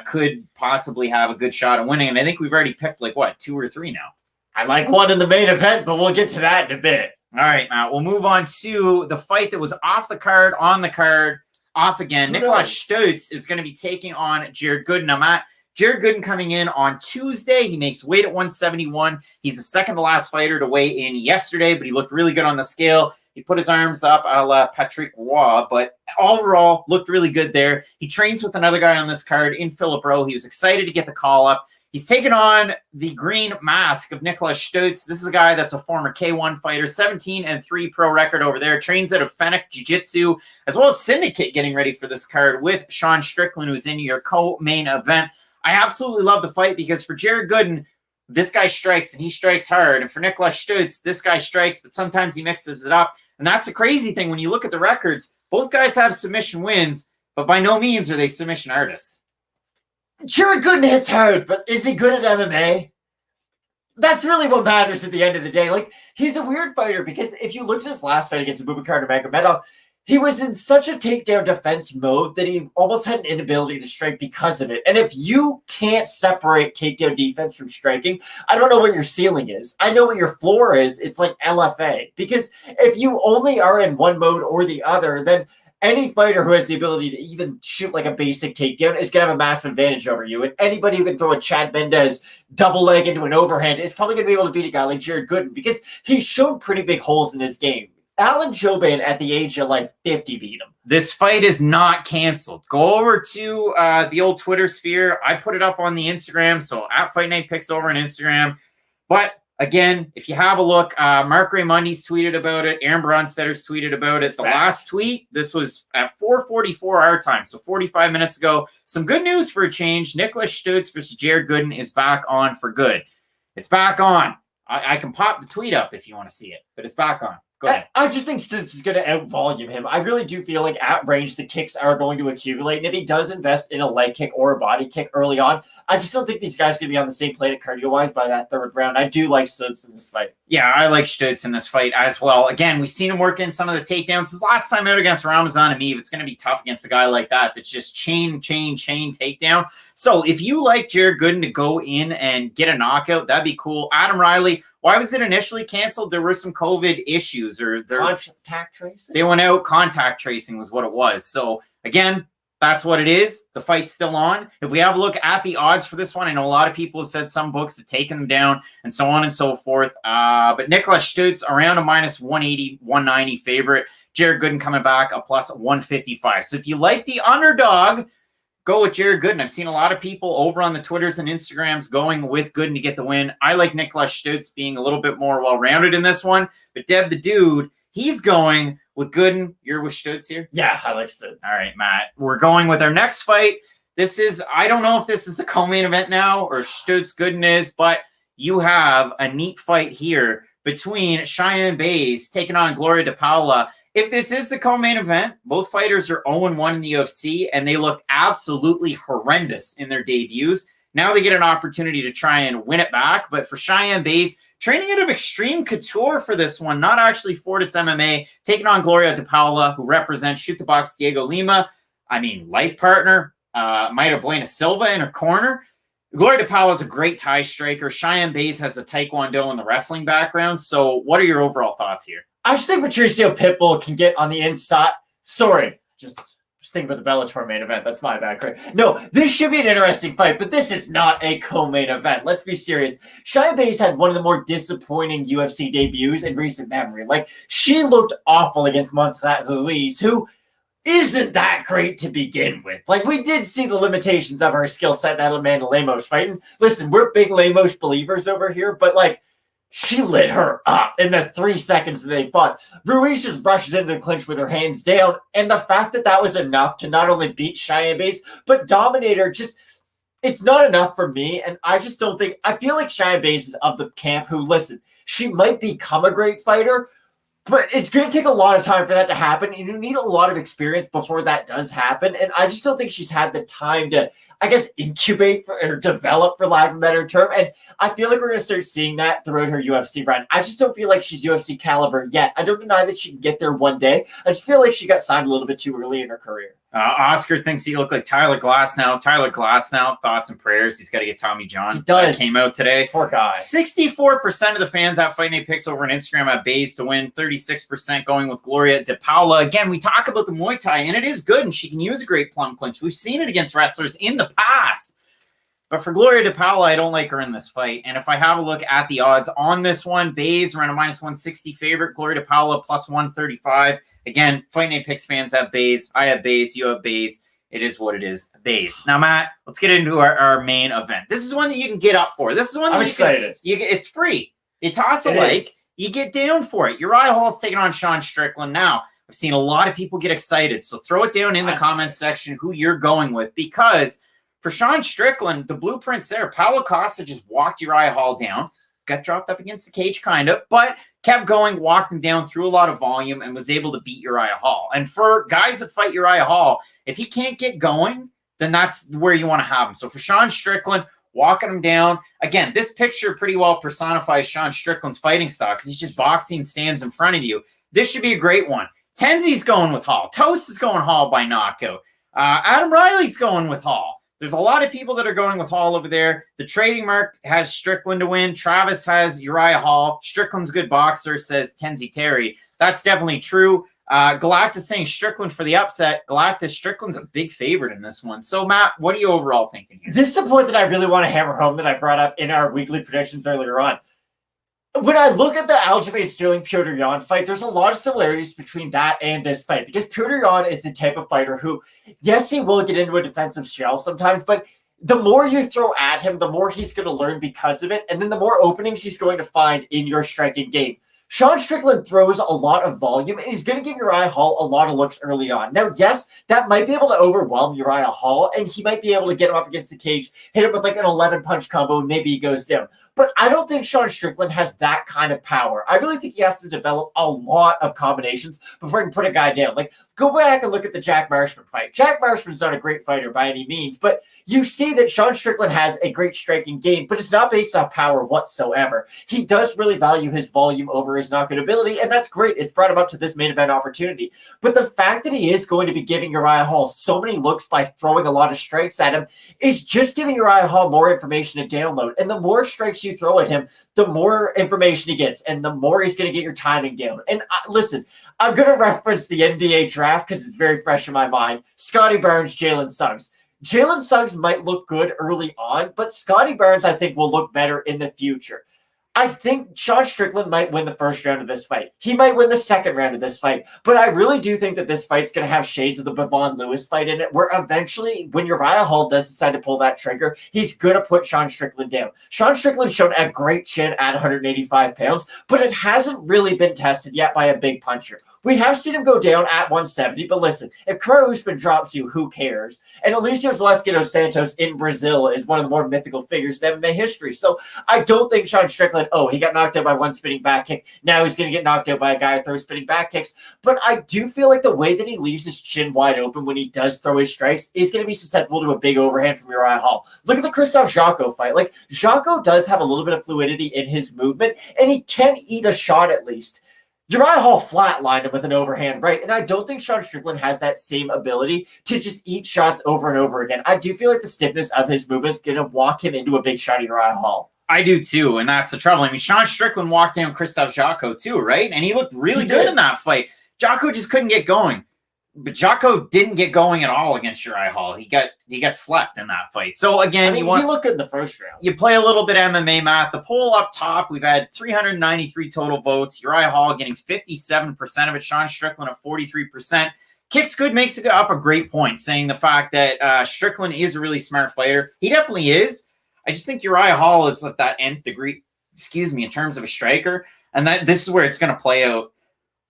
could possibly have a good shot at winning. And I think we've already picked, like, what, 2 or 3 now? I like one in the main event, but we'll get to that in a bit. All right, Matt. We'll move on to the fight that was off the card, on the card, off again. Nicholas Stutz is going to be taking on Jared Gooden. Matt, Jared Gooden coming in on Tuesday. He makes weight at 171. He's the second to last fighter to weigh in yesterday, but he looked really good on the scale. He put his arms up a la Patrick Rowe, but overall looked really good there. He trains with another guy on this card in Philip Rowe. He was excited to get the call up. He's taken on the green mask of Nicholas Stutz. This is a guy that's a former K1 fighter, 17-3 pro record over there. Trains out of Fennec Jiu-Jitsu, as well as Syndicate, getting ready for this card with Sean Strickland, who's in your co-main event. I absolutely love the fight because for Jared Gooden, this guy strikes, and he strikes hard. And for Nicholas Stutz, this guy strikes, but sometimes he mixes it up. And that's the crazy thing when you look at the records. Both guys have submission wins, but by no means are they submission artists. Jared Gooden hits hard, but is he good at MMA? That's really what matters at the end of the day. Like, he's a weird fighter because if you look at his last fight against Abubakar Nurmagomedov, he was in such a takedown defense mode that he almost had an inability to strike because of it. And if you can't separate takedown defense from striking, I don't know what your ceiling is. I know what your floor is. It's like LFA. Because if you only are in one mode or the other, then any fighter who has the ability to even shoot like a basic takedown is going to have a massive advantage over you. And anybody who can throw a Chad Mendez double leg into an overhand is probably going to be able to beat a guy like Jared Gooden because he's shown pretty big holes in his game. Alan Choban at the age of like 50 beat him. This fight is not canceled. Go over to the old Twitter sphere. I put it up on the Instagram, so at Fight Night Picks over on Instagram. But again, if you have a look, Mark Raymondi's tweeted about it. Aaron Bronstetter's tweeted about it. The last tweet, this was at 4:44 our time, so 45 minutes ago. Some good news for a change. Nicholas Stutz versus Jared Gooden is back on for good. It's back on. I can pop the tweet up if you want to see it, but it's back on. Go ahead. I just think Stutz is going to out-volume him. I really do feel like at range, the kicks are going to accumulate. And if he does invest in a leg kick or a body kick early on, I just don't think these guys are going to be on the same plane cardio-wise by that third round. I do like Stutz in this fight. Yeah, I like Stutz in this fight as well. Again, we've seen him work in some of the takedowns. His last time out against Ramazan Ameev, it's going to be tough against a guy like that that's just chain takedown. So if you like Jared Gooden to go in and get a knockout, that'd be cool. Adam Riley, why was it initially canceled? There were some COVID issues. Or Contact tracing? They went out. Contact tracing was what it was. So, again, that's what it is. The fight's still on. If we have a look at the odds for this one, I know a lot of people have said some books have taken them down and so on and so forth. But Nicholas Stutz around a minus 180, 190 favorite. Jared Gooden coming back a plus 155. So if you like the underdog, go with Jared Gooden. I've seen a lot of people over on the Twitters and Instagrams going with Gooden to get the win. I like Nicholas Stutz being a little bit more well-rounded in this one. But Deb the Dude, he's going with Gooden. You're with Stutz here? Yeah, I like Stutz. All right, Matt. We're going with our next fight. This is, I don't know if this is the co-main event now or Stutz Gooden is, but you have a neat fight here between Cheyenne Bays taking on Gloria DePaula. If this is the co-main event, both fighters are 0-1 in the UFC, and they look absolutely horrendous in their debuts. Now they get an opportunity to try and win it back. But for Cheyenne Bays, training out of Extreme Couture for this one, not actually Fortis MMA, taking on Gloria DePaula, who represents Shoot the Box Diego Lima. I mean, life partner, Maida Buena Silva in her corner. Gloria DePaula is a great tie striker. Cheyenne Bays has the Taekwondo and the wrestling background. So what are your overall thoughts here? I just think Patricio Pitbull can get on the inside. Sorry, just thinking about the Bellator main event. That's my bad. Right? No, this should be an interesting fight, but this is not a co-main event. Let's be serious. Cheyenne Bays had one of the more disappointing UFC debuts in recent memory. Like, she looked awful against Montserrat Ruiz, who isn't that great to begin with. Like, we did see the limitations of her skill set that Amanda Lemos fighting. Listen, we're big Lemos believers over here, but like, she lit her up in the 3 seconds that they fought. Ruiz just brushes into the clinch with her hands down, and the fact that that was enough to not only beat Cheyenne Bays, but dominate her, just, it's not enough for me, and I just don't think, I feel like Cheyenne Bays is of the camp who, listen, she might become a great fighter, but it's going to take a lot of time for that to happen, and you need a lot of experience before that does happen, and I just don't think she's had the time to, I guess, incubate or develop, for lack of a better term. And I feel like we're going to start seeing that throughout her UFC run. I just don't feel like she's UFC caliber yet. I don't deny that she can get there one day. I just feel like she got signed a little bit too early in her career. Oscar thinks he looked like Tyler Glasnow. Tyler Glasnow, thoughts and prayers. He's got to get Tommy John. He does. Came out today. Poor guy. 64% of the fans at Fight Night Picks over on Instagram at Bays to win. 36% going with Gloria DePaula. Again, we talk about the Muay Thai, and it is good, and she can use a great plum clinch. We've seen it against wrestlers in the past. But for Gloria DePaula, I don't like her in this fight. And if I have a look at the odds on this one, Bays around a minus 160 favorite. Gloria DePaula plus 135. Again, Fight Night Picks fans have Bays. I have Bays. You have Bays. It is what it is. Bays. Now, Matt, let's get into our main event. This is one that you can get up for. This is one that I'm excited. It's free. You toss a like, you get down for it. Uriah Hall's taking on Sean Strickland. Now, I've seen a lot of people get excited. So throw it down in the comments section who you're going with, because for Sean Strickland, the blueprint's there. Paulo Costa just walked Uriah Hall down, got dropped up against the cage kind of, but kept going, walked him down through a lot of volume, and was able to beat Uriah Hall. And for guys that fight Uriah Hall, if he can't get going, then that's where you want to have him. So for Sean Strickland, walking him down. Again, this picture pretty well personifies Sean Strickland's fighting style, because he's just boxing, stands in front of you. This should be a great one. Tenzi's going with Hall. Toast is going Hall by knockout. Adam Riley's going with Hall. There's a lot of people that are going with Hall over there. The trading mark has Strickland to win. Travis has Uriah Hall. Strickland's a good boxer, says Tenzi Terry. That's definitely true. Galactus saying Strickland for the upset. Galactus, Strickland's a big favorite in this one. So, Matt, what are you overall thinking here? This is the point that I really want to hammer home that I brought up in our weekly predictions earlier on. When I look at the Aljamain Sterling Petr Yan fight, there's a lot of similarities between that and this fight, because Petr Yan is the type of fighter who, yes, he will get into a defensive shell sometimes, but the more you throw at him, the more he's going to learn because of it, and then the more openings he's going to find in your striking game. Sean Strickland throws a lot of volume, and he's going to give Uriah Hall a lot of looks early on. Now, yes, that might be able to overwhelm Uriah Hall, and he might be able to get him up against the cage, hit him with like an 11-punch combo, and maybe he goes down. But I don't think Sean Strickland has that kind of power. I really think he has to develop a lot of combinations before he can put a guy down. Like, go back and look at the Jack Marshman fight. Jack Marshman's not a great fighter by any means, but you see that Sean Strickland has a great striking game, but it's not based off power whatsoever. He does really value his volume over his knockout ability, and that's great. It's brought him up to this main event opportunity. But the fact that he is going to be giving Uriah Hall so many looks by throwing a lot of strikes at him is just giving Uriah Hall more information to download. And the more strikes you throw at him, the more information he gets, and the more he's going to get your timing down. And listen, I'm going to reference the NBA draft because it's very fresh in my mind. Scotty Barnes, Jalen Suggs. Jalen Suggs might look good early on, but Scotty Barnes, I think, will look better in the future. I think Sean Strickland might win the first round of this fight. He might win the second round of this fight. But I really do think that this fight's going to have shades of the Bevon Lewis fight in it, where eventually, when Uriah Hall does decide to pull that trigger, he's going to put Sean Strickland down. Sean Strickland's shown a great chin at 185 pounds, but it hasn't really been tested yet by a big puncher. We have seen him go down at 170, but listen, if Kamaru Usman drops you, who cares? And Alicio Zaleski dos Santos in Brazil is one of the more mythical figures in MMA history. So I don't think Sean Strickland, he got knocked out by one spinning back kick. Now he's going to get knocked out by a guy who throws spinning back kicks. But I do feel like the way that he leaves his chin wide open when he does throw his strikes is going to be susceptible to a big overhand from Uriah Hall. Look at the Christoph Jocko fight. Like, Jocko does have a little bit of fluidity in his movement, and he can eat a shot at least. Uriah Hall flatlined him with an overhand right, and I don't think Sean Strickland has that same ability to just eat shots over and over again. I do feel like the stiffness of his movement is going to walk him into a big shot at Uriah Hall. I do too, and that's the trouble. I mean, Sean Strickland walked down Christoph Jocko too, right? And he looked really good in that fight. Jocko just couldn't get going. But Jocko didn't get going at all against Uriah Hall. He got slept in that fight. So again, he looked good in the first round. You play a little bit MMA math. The poll up top, we've had 393 total votes. Uriah Hall getting 57% of it. Sean Strickland at 43%. Kicks Good makes up a great point, saying the fact that Strickland is a really smart fighter. He definitely is. I just think Uriah Hall is at that nth degree, in terms of a striker. And that this is where it's going to play out,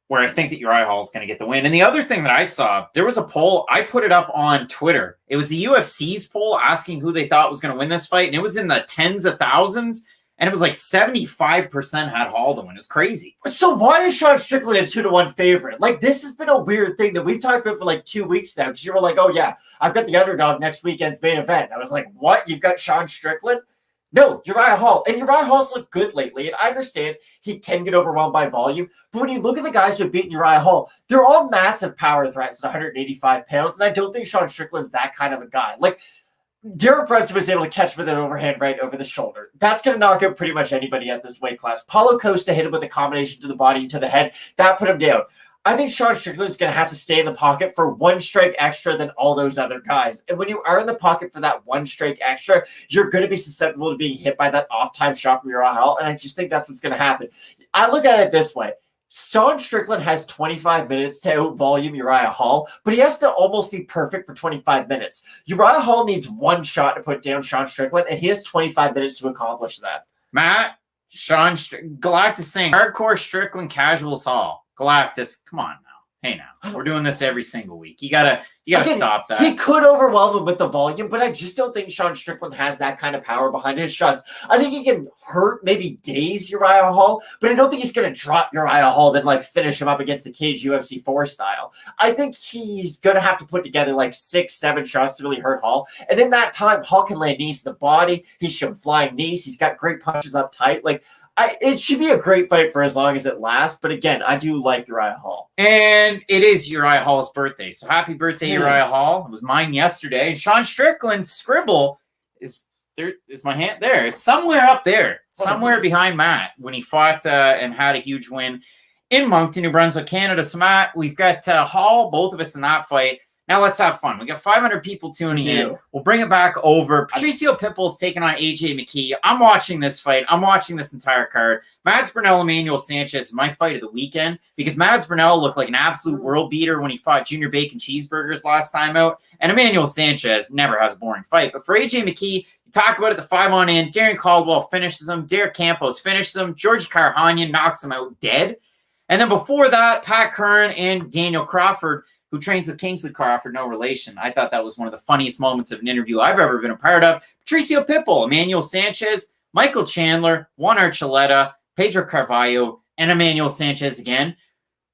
where I think that Uriah Hall is going to get the win. And the other thing that I saw, there was a poll. I put it up on Twitter. It was the UFC's poll asking who they thought was going to win this fight. And it was in the tens of thousands. And it was like 75% had Hall to win. It was crazy. So why is Sean Strickland a 2-1 favorite? Like, this has been a weird thing that we've talked about for like 2 weeks now. Because you were like, oh yeah, I've got the underdog next weekend's main event. I was like, what? You've got Sean Strickland? No, Uriah Hall. And Uriah Hall's looked good lately. And I understand he can get overwhelmed by volume. But when you look at the guys who have beaten Uriah Hall, they're all massive power threats at 185 pounds. And I don't think Sean Strickland's that kind of a guy. Like, Derek Brunson was able to catch with an overhand right over the shoulder. That's going to knock out pretty much anybody at this weight class. Paulo Costa hit him with a combination to the body and to the head. That put him down. I think Sean Strickland is going to have to stay in the pocket for one strike extra than all those other guys. And when you are in the pocket for that one strike extra, you're going to be susceptible to being hit by that off-time shot from Uriah Hall. And I just think that's what's going to happen. I look at it this way. Sean Strickland has 25 minutes to out-volume Uriah Hall, but he has to almost be perfect for 25 minutes. Uriah Hall needs one shot to put down Sean Strickland, and he has 25 minutes to accomplish that. Matt, Galactus saying, hardcore Strickland, casuals Hall. Galactus, come on now. Hey now. We're doing this every single week. You gotta stop that. He could overwhelm him with the volume, but I just don't think Sean Strickland has that kind of power behind his shots. I think he can hurt, maybe daze Uriah Hall, but I don't think he's going to drop Uriah Hall, then like finish him up against the cage UFC 4 style. I think he's going to have to put together like 6-7 shots to really hurt Hall. And in that time, Hall can land knees to the body. He's shown flying knees. He's got great punches up tight. Like, it should be a great fight for as long as it lasts. But again, I do like Uriah Hall. And it is Uriah Hall's birthday. So happy birthday, Uriah Hall. It was mine yesterday. And Sean Strickland's scribble is there. Is my hand there? It's somewhere up there. Somewhere behind Matt when he fought and had a huge win in Moncton, New Brunswick, Canada. So Matt, we've got Hall, both of us in that fight. Now let's have fun. We got 500 people tuning in. We'll bring it back over. Patricio Pitbull's taking on AJ McKee. I'm watching this fight. I'm watching this entire card. Mads Burnell, Emmanuel Sanchez is my fight of the weekend because Mads Burnell looked like an absolute world beater when he fought Junior Bacon Cheeseburgers last time out. And Emmanuel Sanchez never has a boring fight. But for AJ McKee, you talk about it, the 5-on-in. Darren Caldwell finishes him. Derek Campos finishes him. Georgie Karahanyan knocks him out dead. And then before that, Pat Curran and Daniel Crawford, who trains with Kingsley Crawford, no relation. I thought that was one of the funniest moments of an interview I've ever been a part of. Patricio Pitbull, Emmanuel Sanchez, Michael Chandler, Juan Archuleta, Pedro Carvalho, and Emmanuel Sanchez again.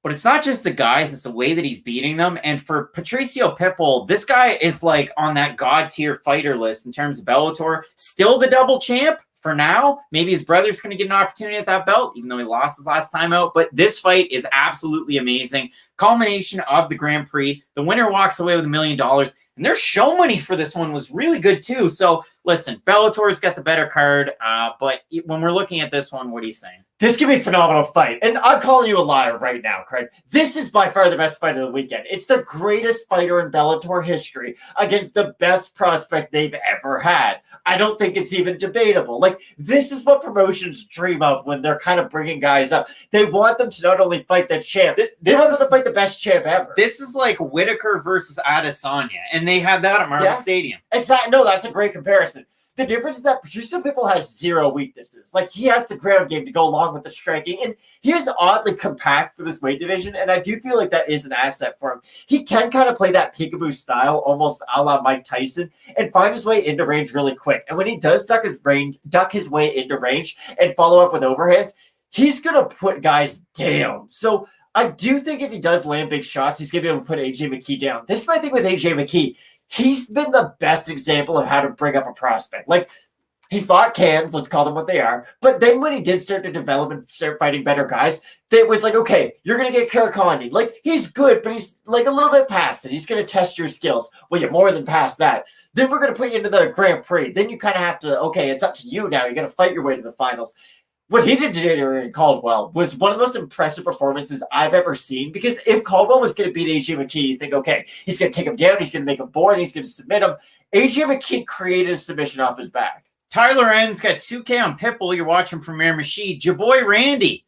But it's not just the guys, it's the way that he's beating them. And for Patricio Pitbull, this guy is like on that god-tier fighter list in terms of Bellator. Still the double champ for now. Maybe his brother's going to get an opportunity at that belt, even though he lost his last time out. But this fight is absolutely amazing. Culmination of the Grand Prix. The winner walks away with $1 million. And their show money for this one was really good too. So listen, Bellator's got the better card. But when we're looking at this one, what are you saying? This could be a phenomenal fight. And I'm calling you a liar right now, Craig. This is by far the best fight of the weekend. It's the greatest fighter in Bellator history against the best prospect they've ever had. I don't think it's even debatable. Like, this is what promotions dream of when they're kind of bringing guys up. They want them to not only fight the champ, they want them to fight the best champ ever. This is like Whitaker versus Adesanya, and they had that at Marvel Stadium. Exactly. No, that's a great comparison. The difference is that Patricio Pitbull has zero weaknesses. Like, he has the ground game to go along with the striking, and he is oddly compact for this weight division, and I do feel like that is an asset for him. He can kind of play that peekaboo style, almost a la Mike Tyson, and find his way into range really quick. And when he does duck his way into range and follow up with overhits, he's going to put guys down. So I do think if he does land big shots, he's going to be able to put AJ McKee down. This is my thing with AJ McKee. He's been the best example of how to bring up a prospect. Like, he fought cans, let's call them what they are. But then when he did start to develop and start fighting better guys, it was like, okay, you're going to get Karakhani. Like, he's good, but he's like a little bit past it. He's going to test your skills. Well, you're more than past that. Then we're going to put you into the Grand Prix. Then you kind of have to, okay, it's up to you now. You're going to fight your way to the finals. What he did today in Caldwell was one of the most impressive performances I've ever seen, because if Caldwell was going to beat AJ McKee, you think, okay, he's going to take him down, he's going to make him boring, he's going to submit him. AJ McKee created a submission off his back. Tyler N's got 2K on Pitbull. You're watching from Air Machine. Ya boy Randy.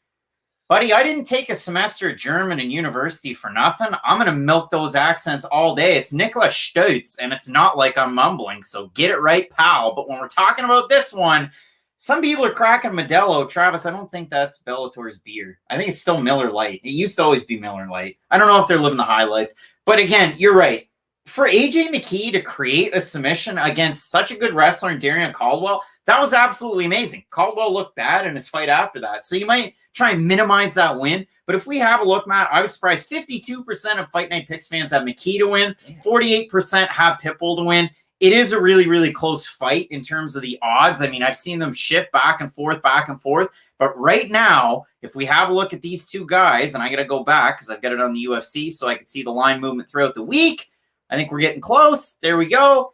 Buddy, I didn't take a semester of German in university for nothing. I'm going to milk those accents all day. It's Nicholas Stutz, and it's not like I'm mumbling, so get it right, pal. But when we're talking about this one, some people are cracking Modelo. Travis, I don't think that's Bellator's beer. I think it's still Miller Lite. It used to always be Miller Lite. I don't know if they're living the high life. But again, you're right. For AJ McKee to create a submission against such a good wrestler in Darren Caldwell, that was absolutely amazing. Caldwell looked bad in his fight after that. So you might try and minimize that win. But if we have a look, Matt, I was surprised 52% of Fight Night Picks fans have McKee to win. 48% have Pitbull to win. It is a really, really close fight in terms of the odds. I mean, I've seen them shift back and forth. But right now, if we have a look at these two guys, and I got to go back because I've got it on the UFC so I can see the line movement throughout the week. I think we're getting close. There we go.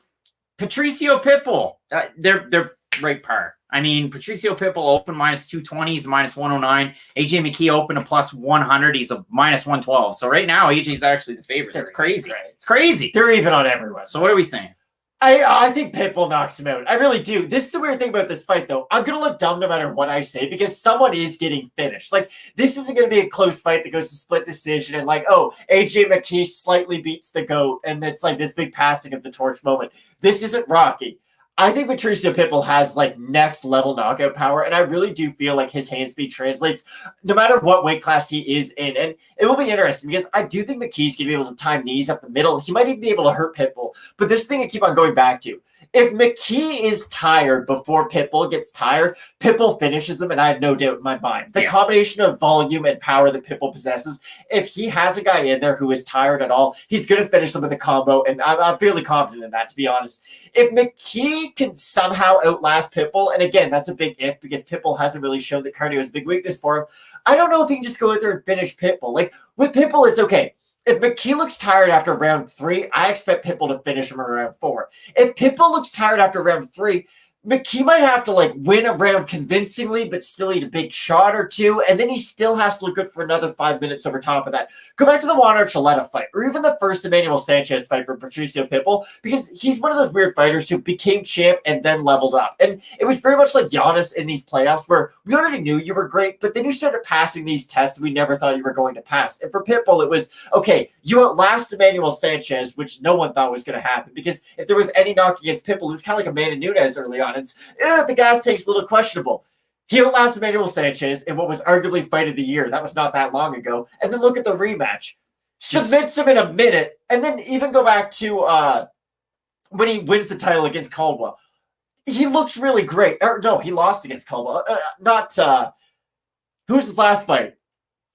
Patricio Pitbull, they're right par. I mean, Patricio Pitbull open -220, he's -109. AJ McKee open a +100, he's a -112. So right now, AJ's actually the favorite. That's crazy. Right. It's crazy. They're even on everyone. So what are we saying? I think Pitbull knocks him out. I really do. This is the weird thing about this fight, though. I'm going to look dumb no matter what I say because someone is getting finished. Like, this isn't going to be a close fight that goes to split decision and like, oh, AJ McKee slightly beats the GOAT and it's like this big passing of the torch moment. This isn't Rocky. I think Patricio Pitbull has like next level knockout power, and I really do feel like his hand speed translates no matter what weight class he is in. And it will be interesting because I do think McKee's going to be able to time knees up the middle. He might even be able to hurt Pitbull. But this thing I keep on going back to, if McKee is tired before Pitbull gets tired, Pitbull finishes him, and I have no doubt in my mind. The combination of volume and power that Pitbull possesses, if he has a guy in there who is tired at all, he's going to finish him with a combo, and I'm fairly confident in that, to be honest. If McKee can somehow outlast Pitbull, and again, that's a big if because Pitbull hasn't really shown that cardio is a big weakness for him, I don't know if he can just go out there and finish Pitbull. Like, with Pitbull, it's okay. If McKee looks tired after round 3, I expect Pitbull to finish him in round 4. If Pitbull looks tired after round 3, McKee might have to like win a round convincingly, but still eat a big shot or two, and then he still has to look good for another 5 minutes over top of that. Go back to the Juan Archuleta fight, or even the first Emmanuel Sanchez fight for Patricio Pitbull, because he's one of those weird fighters who became champ and then leveled up. And it was very much like Giannis in these playoffs, where we already knew you were great, but then you started passing these tests we never thought you were going to pass. And for Pitbull, it was, okay, you outlast Emmanuel Sanchez, which no one thought was going to happen, because if there was any knock against Pitbull, it was kind of like Amanda Nunes early on. It's the gas tank's a little questionable. He outlasted Emmanuel Sanchez in what was arguably fight of the year. That was not that long ago. And then look at the rematch. Submits him in a minute. And then even go back to when he wins the title against Caldwell. He looks really great. Or no, he lost against Caldwell. Who's his last fight?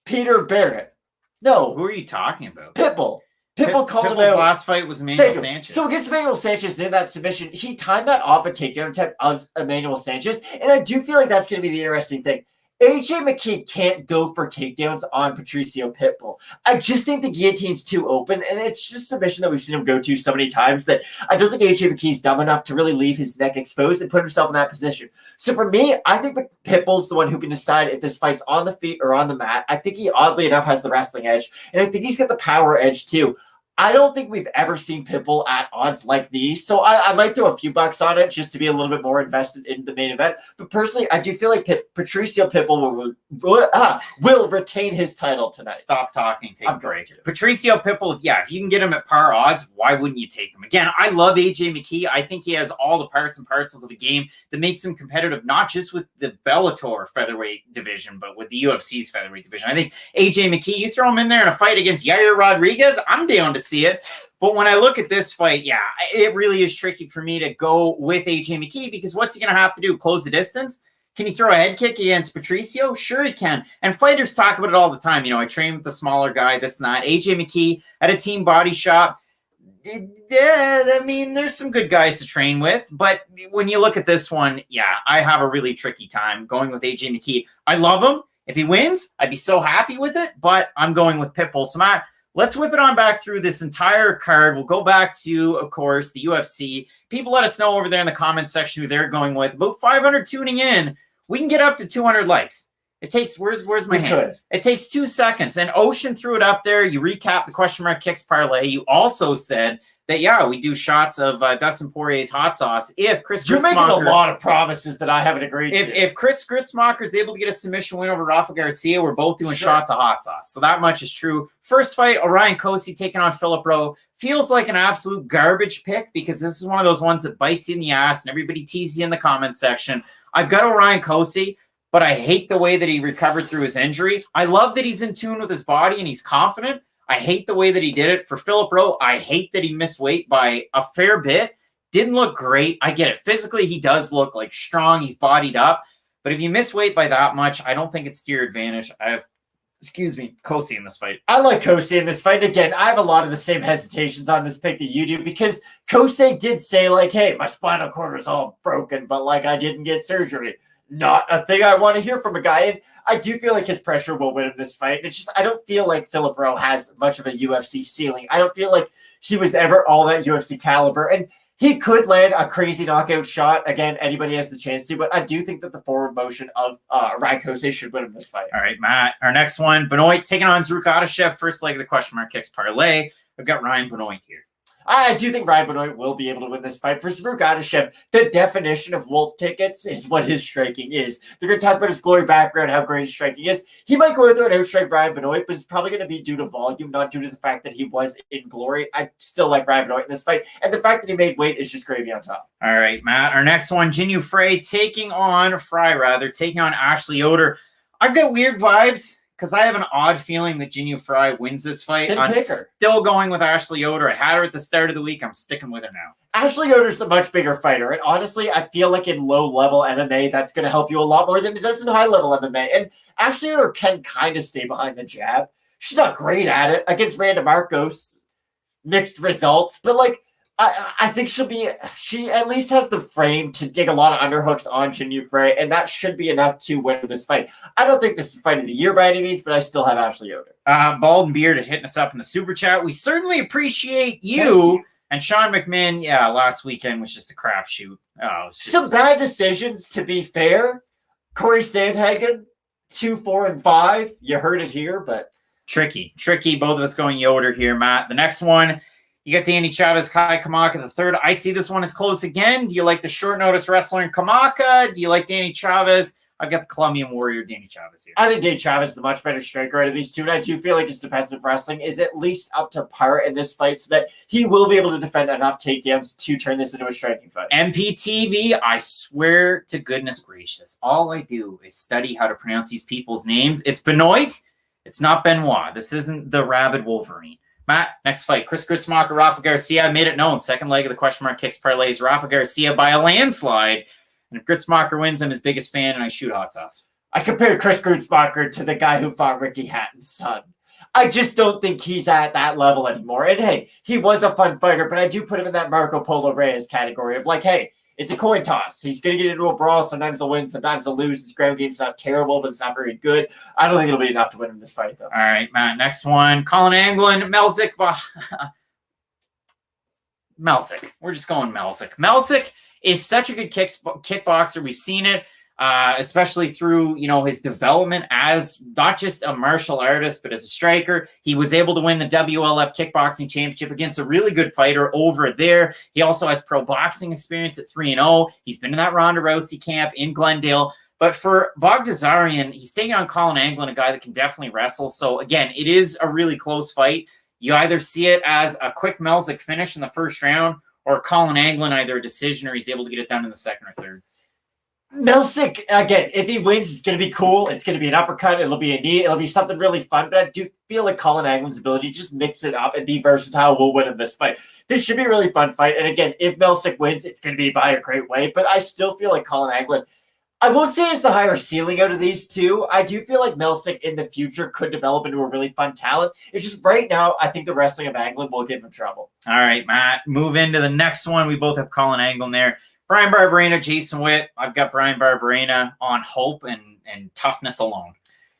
Peter Barrett. No. Who are you talking about? Pitbull. Pitbull called him Pitbull's out. last fight was Emmanuel Sanchez. So against Emmanuel Sanchez in that submission, he timed that off a takedown attempt of Emmanuel Sanchez, and I do feel like that's going to be the interesting thing. AJ McKee can't go for takedowns on Patricio Pitbull. I just think the guillotine's too open, and it's just a submission that we've seen him go to so many times that I don't think AJ McKee's dumb enough to really leave his neck exposed and put himself in that position. So for me, I think Pitbull's the one who can decide if this fight's on the feet or on the mat. I think he, oddly enough, has the wrestling edge, and I think he's got the power edge too. I don't think we've ever seen Pitbull at odds like these, so I might throw a few bucks on it just to be a little bit more invested in the main event. But personally, I do feel like Patricio Pitbull will retain his title tonight. Stop talking. Take a break. Patricio Pitbull, if you can get him at par odds, why wouldn't you take him? Again, I love AJ McKee. I think he has all the parts and parcels of the game that makes him competitive, not just with the Bellator featherweight division, but with the UFC's featherweight division. I think AJ McKee, you throw him in there in a fight against Yair Rodriguez, I'm down to see it. But when I look at this fight, it really is tricky for me to go with AJ McKee, because what's he going to have to do? Close the distance? Can he throw a head kick against Patricio? Sure he can. And fighters talk about it all the time. You know, I train with the smaller guy, this and that. AJ McKee at a team body shop. I mean, there's some good guys to train with. But when you look at this one, I have a really tricky time going with AJ McKee. I love him. If he wins, I'd be so happy with it. But I'm going with Pitbull. So Matt, let's whip it on back through this entire card. We'll go back to, of course, the UFC. People let us know over there in the comments section who they're going with. About 500 tuning in. We can get up to 200 likes. It takes, where's my hand? It takes 2 seconds. And Ocean threw it up there. You recap the question mark kicks parlay. You also said that, we do shots of Dustin Poirier's hot sauce. If Chris You're making a lot of promises that I haven't agreed to. If Chris Gritzmacher is able to get a submission win over Rafa Garcia, we're both doing shots of hot sauce. So that much is true. First fight, Orion Cosce taking on Philip Rowe. Feels like an absolute garbage pick, because this is one of those ones that bites you in the ass and everybody teases you in the comment section. I've got Orion Cosce, but I hate the way that he recovered through his injury. I love that he's in tune with his body and he's confident. I hate the way that he did it. For Philip Rowe, I hate that he missed weight by a fair bit. Didn't look great. I get it. Physically, he does look like strong. He's bodied up. But if you miss weight by that much, I don't think it's to your advantage. I have, Cosce in this fight. I like Cosce in this fight. Again, I have a lot of the same hesitations on this pick that you do, because Cosce did say, like, hey, my spinal cord is all broken, but, like, I didn't get surgery. Not a thing I want to hear from a guy. And I do feel like his pressure will win in this fight. It's just, I don't feel like Philip Rowe has much of a UFC ceiling. I don't feel like he was ever all that UFC caliber. And he could land a crazy knockout shot. Again, anybody has the chance to, but I do think that the forward motion of Orion Cosce should win in this fight. All right, Matt. Our next one, Benoit taking on Zarrukh Adashev. First leg of the question mark kicks parlay. I've got Ryan Benoit here. I do think Ryan Benoit will be able to win this fight. For Zarrukh Adashev, the definition of wolf tickets is what his striking is. They're going to talk about his glory background, how great his striking is. He might go out there and outstrike Ryan Benoit, but it's probably going to be due to volume, not due to the fact that he was in glory. I still like Ryan Benoit in this fight, and the fact that he made weight is just gravy on top. All right, Matt. Our next one, Frey taking on Ashley Yoder. I've got weird vibes, because I have an odd feeling that Jinh Frey wins this fight. I'm still going with Ashley Yoder. I had her at the start of the week. I'm sticking with her now. Ashley Yoder's the much bigger fighter. And honestly, I feel like in low-level MMA, that's going to help you a lot more than it does in high-level MMA. And Ashley Yoder can kind of stay behind the jab. She's not great at it. Against Randa Marcos, mixed results. But, like, I think she at least has the frame to dig a lot of underhooks on Jinh Frey, and that should be enough to win this fight. I don't think this is fight of the year by any means, but I still have Ashley Yoder. Bald and Bearded hitting us up in the super chat. We certainly appreciate you. And Sean McMahon, yeah, last weekend was just a crapshoot. Oh, some bad decisions, to be fair. Corey Sandhagen, 2-4-5. You heard it here, but tricky. Both of us going Yoder here, Matt. The next one, you got Danny Chavez, Kai Kamaka, the third. I see this one as close again. Do you like the short notice wrestler in Kamaka? Do you like Danny Chavez? I've got the Colombian Warrior, Danny Chavez here. I think Danny Chavez is the much better striker out of these two, and I do feel like his defensive wrestling is at least up to par in this fight so that he will be able to defend enough takedowns to turn this into a striking fight. MPTV, I swear to goodness gracious, all I do is study how to pronounce these people's names. It's Benoit. It's not Benoit. This isn't the rabid Wolverine. Matt, next fight. Chris Grutzmacher, Rafa Garcia. I made it known. Second leg of the question mark kicks parlays. Rafa Garcia by a landslide. And if Grutzmacher wins, I'm his biggest fan, and I shoot hot sauce. I compared Chris Grutzmacher to the guy who fought Ricky Hatton's son. I just don't think he's at that level anymore. And hey, he was a fun fighter, but I do put him in that Marco Polo Reyes category of like, hey, it's a coin toss. He's going to get into a brawl. Sometimes he'll win, sometimes he'll lose. His ground game's not terrible, but it's not very good. I don't think it'll be enough to win in this fight, though. All right, Matt, next one. Collin Anglin, Melsik. Melsik. We're just going Melsik. Melsik is such a good kickboxer. We've seen it, especially through, his development as not just a martial artist, but as a striker. He was able to win the WLF kickboxing championship against a really good fighter over there. He also has pro boxing experience at 3-0. He's been in that Ronda Rousey camp in Glendale. But for Baghdasaryan, he's taking on Collin Anglin, a guy that can definitely wrestle. So again, it is a really close fight. You either see it as a quick Melsik finish in the first round, or Collin Anglin, either a decision or he's able to get it done in the second or third. Melsik, again, if he wins, it's going to be cool. It's going to be an uppercut. It'll be a knee. It'll be something really fun. But I do feel like Collin Anglin's ability to just mix it up and be versatile will win in this fight. This should be a really fun fight. And again, if Melsik wins, it's going to be by a great way. But I still feel like Collin Anglin, I won't say is the higher ceiling out of these two. I do feel like Melsik in the future could develop into a really fun talent. It's just right now, I think the wrestling of Anglin will give him trouble. All right, Matt, move into the next one. We both have Collin Anglin there. Brian Barberena, Jason Witt. I've got Brian Barberena on hope and toughness alone.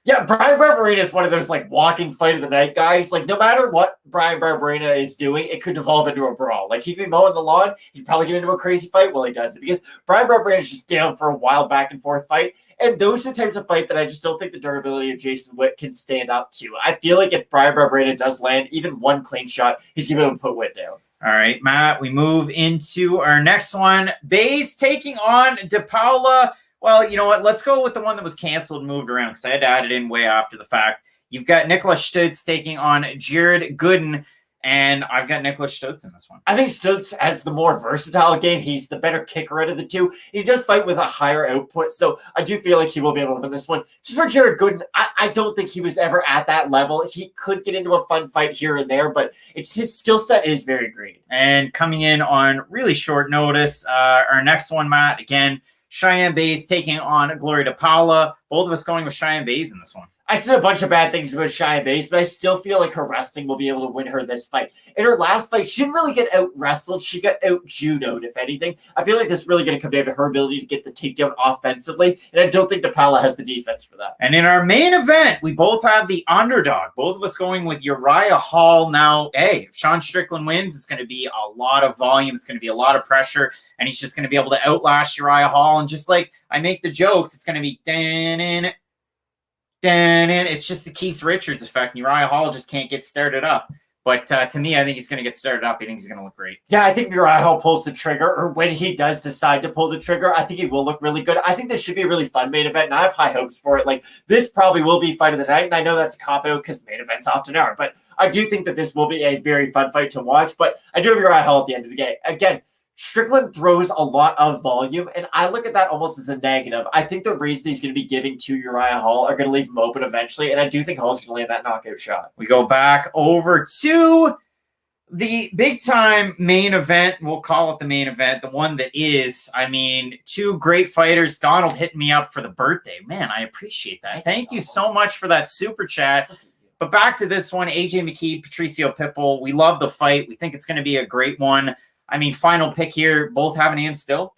Yeah, Brian Barberena is one of those like walking fight of the night guys. Like no matter what Brian Barberena is doing, it could devolve into a brawl. Like he could be mowing the lawn, he'd probably get into a crazy fight while he does it because Brian Barberena is just down for a wild back and forth fight. And those are the types of fight that I just don't think the durability of Jason Witt can stand up to. I feel like if Brian Barberena does land even one clean shot, he's going to be able to put Witt down. All right, Matt, we move into our next one. Bays taking on DePaula. Well, you know what? Let's go with the one that was canceled and moved around because I had to add it in way after the fact. You've got Nicholas Stutz taking on Jared Gooden, and I've got Nicholas Stutz in this one. I think Stutz has the more versatile game. He's the better kicker out of the two. He does fight with a higher output, so I do feel like he will be able to win this one. Just for Jared Gooden, I don't think he was ever at that level. He could get into a fun fight here and there, but his skill set is very green. And coming in on really short notice, our next one, Matt, again, Cheyenne Bays taking on Gloria DePaula. Both of us going with Cheyenne Bays in this one. I said a bunch of bad things about Cheyenne Bays, but I still feel like her wrestling will be able to win her this fight. In her last fight, she didn't really get out-wrestled. She got out-judoed, if anything. I feel like this is really going to come down to her ability to get the takedown offensively, and I don't think DePaula has the defense for that. And in our main event, we both have the underdog. Both of us going with Uriah Hall. Now, hey, if Sean Strickland wins, it's going to be a lot of volume. It's going to be a lot of pressure, and he's just going to be able to outlast Uriah Hall. And just like I make the jokes, it's going to be it's just the Keith Richards effect. Uriah Hall just can't get started up. But to me, I think he's going to get started up. I think he's going to look great. Yeah, I think Uriah Hall pulls the trigger, or when he does decide to pull the trigger, I think he will look really good. I think this should be a really fun main event, and I have high hopes for it. Like, this probably will be fight of the night, and I know that's a cop-out because main events often are, but I do think that this will be a very fun fight to watch. But I do have Uriah Hall at the end of the game. Again, Strickland throws a lot of volume, and I look at that almost as a negative. I think the reads that he's going to be giving to Uriah Hall are going to leave him open eventually, and I do think Hall's going to land that knockout shot. We go back over to the big-time main event. We'll call it the main event, the one that is, I mean, two great fighters. Donald hitting me up for the birthday. Man, I appreciate that. Thank you so much for that super chat. But back to this one, AJ McKee, Patricio Pitbull. We love the fight. We think it's going to be a great one. I mean, final pick here, both have an hand still?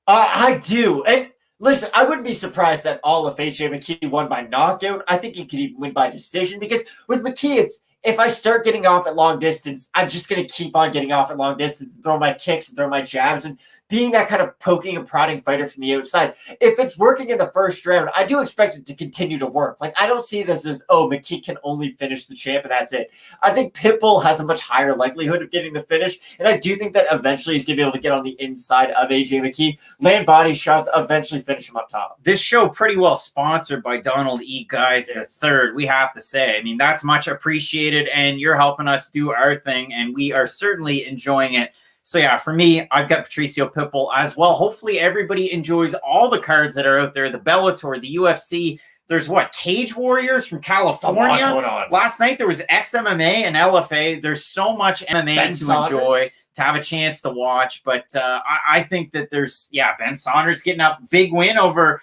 I do. And listen, I wouldn't be surprised that all of AJ McKee won by knockout. I think he could even win by decision because with McKee, if I start getting off at long distance, I'm just going to keep on getting off at long distance and throw my kicks and throw my jabs and being that kind of poking and prodding fighter from the outside. If it's working in the first round, I do expect it to continue to work. Like, I don't see this as, oh, McKee can only finish the champ and that's it. I think Pitbull has a much higher likelihood of getting the finish, and I do think that eventually he's going to be able to get on the inside of AJ McKee, land body shots, eventually finish him up top. This show pretty well sponsored by Donald E. Guys the third, we have to say. I mean, that's much appreciated, and you're helping us do our thing, and we are certainly enjoying it. So yeah, for me, I've got Patricio Pitbull as well. Hopefully everybody enjoys all the cards that are out there, the Bellator, the UFC. There's Cage Warriors from California. Going on. Last night there was XMMA and LFA. There's so much MMA to enjoy, to have a chance to watch. But I think that there's, Ben Saunders getting up, big win over,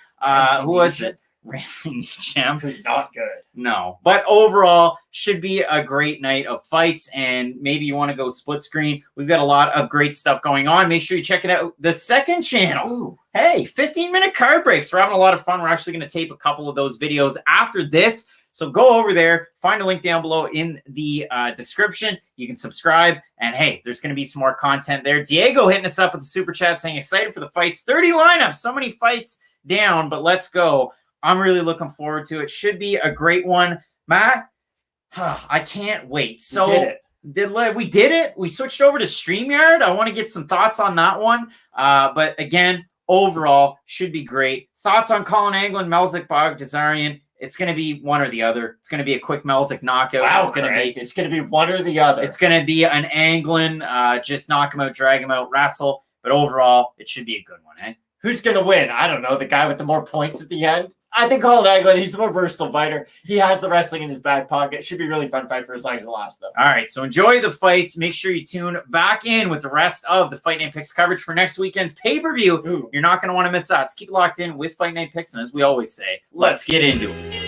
who was it? Ramsey Nicham, who's not good. No, but overall should be a great night of fights, and maybe you want to go split screen. We've got a lot of great stuff going on. Make sure you check it out. The second channel. Ooh. Hey, 15-minute card breaks. We're having a lot of fun. We're actually going to tape a couple of those videos after this. So go over there, find a link down below in the description. You can subscribe, and hey, there's going to be some more content there. Diego hitting us up with the super chat saying excited for the fights. 30 lineups, so many fights down, but let's go. I'm really looking forward to it. Should be a great one. Matt, I can't wait. So we did it. We switched over to StreamYard. I want to get some thoughts on that one. But again, overall, should be great. Thoughts on Collin, Anglin, Melsik, Baghdasaryan. It's going to be one or the other. It's going to be a quick Melsik knockout. Wow, it's going to be one or the other. It's going to be an Anglin, just knock him out, drag him out, wrestle. But overall, it should be a good one, eh? Who's going to win? I don't know. The guy with the more points at the end? I think Collin Anglin, he's the more versatile fighter. He has the wrestling in his back pocket. Should be a really fun fight for as long as it lasts, though. All right, so enjoy the fights. Make sure you tune back in with the rest of the Fight Night Picks coverage for next weekend's pay-per-view. Ooh. You're not going to want to miss that. So keep locked in with Fight Night Picks, and as we always say, let's get into it.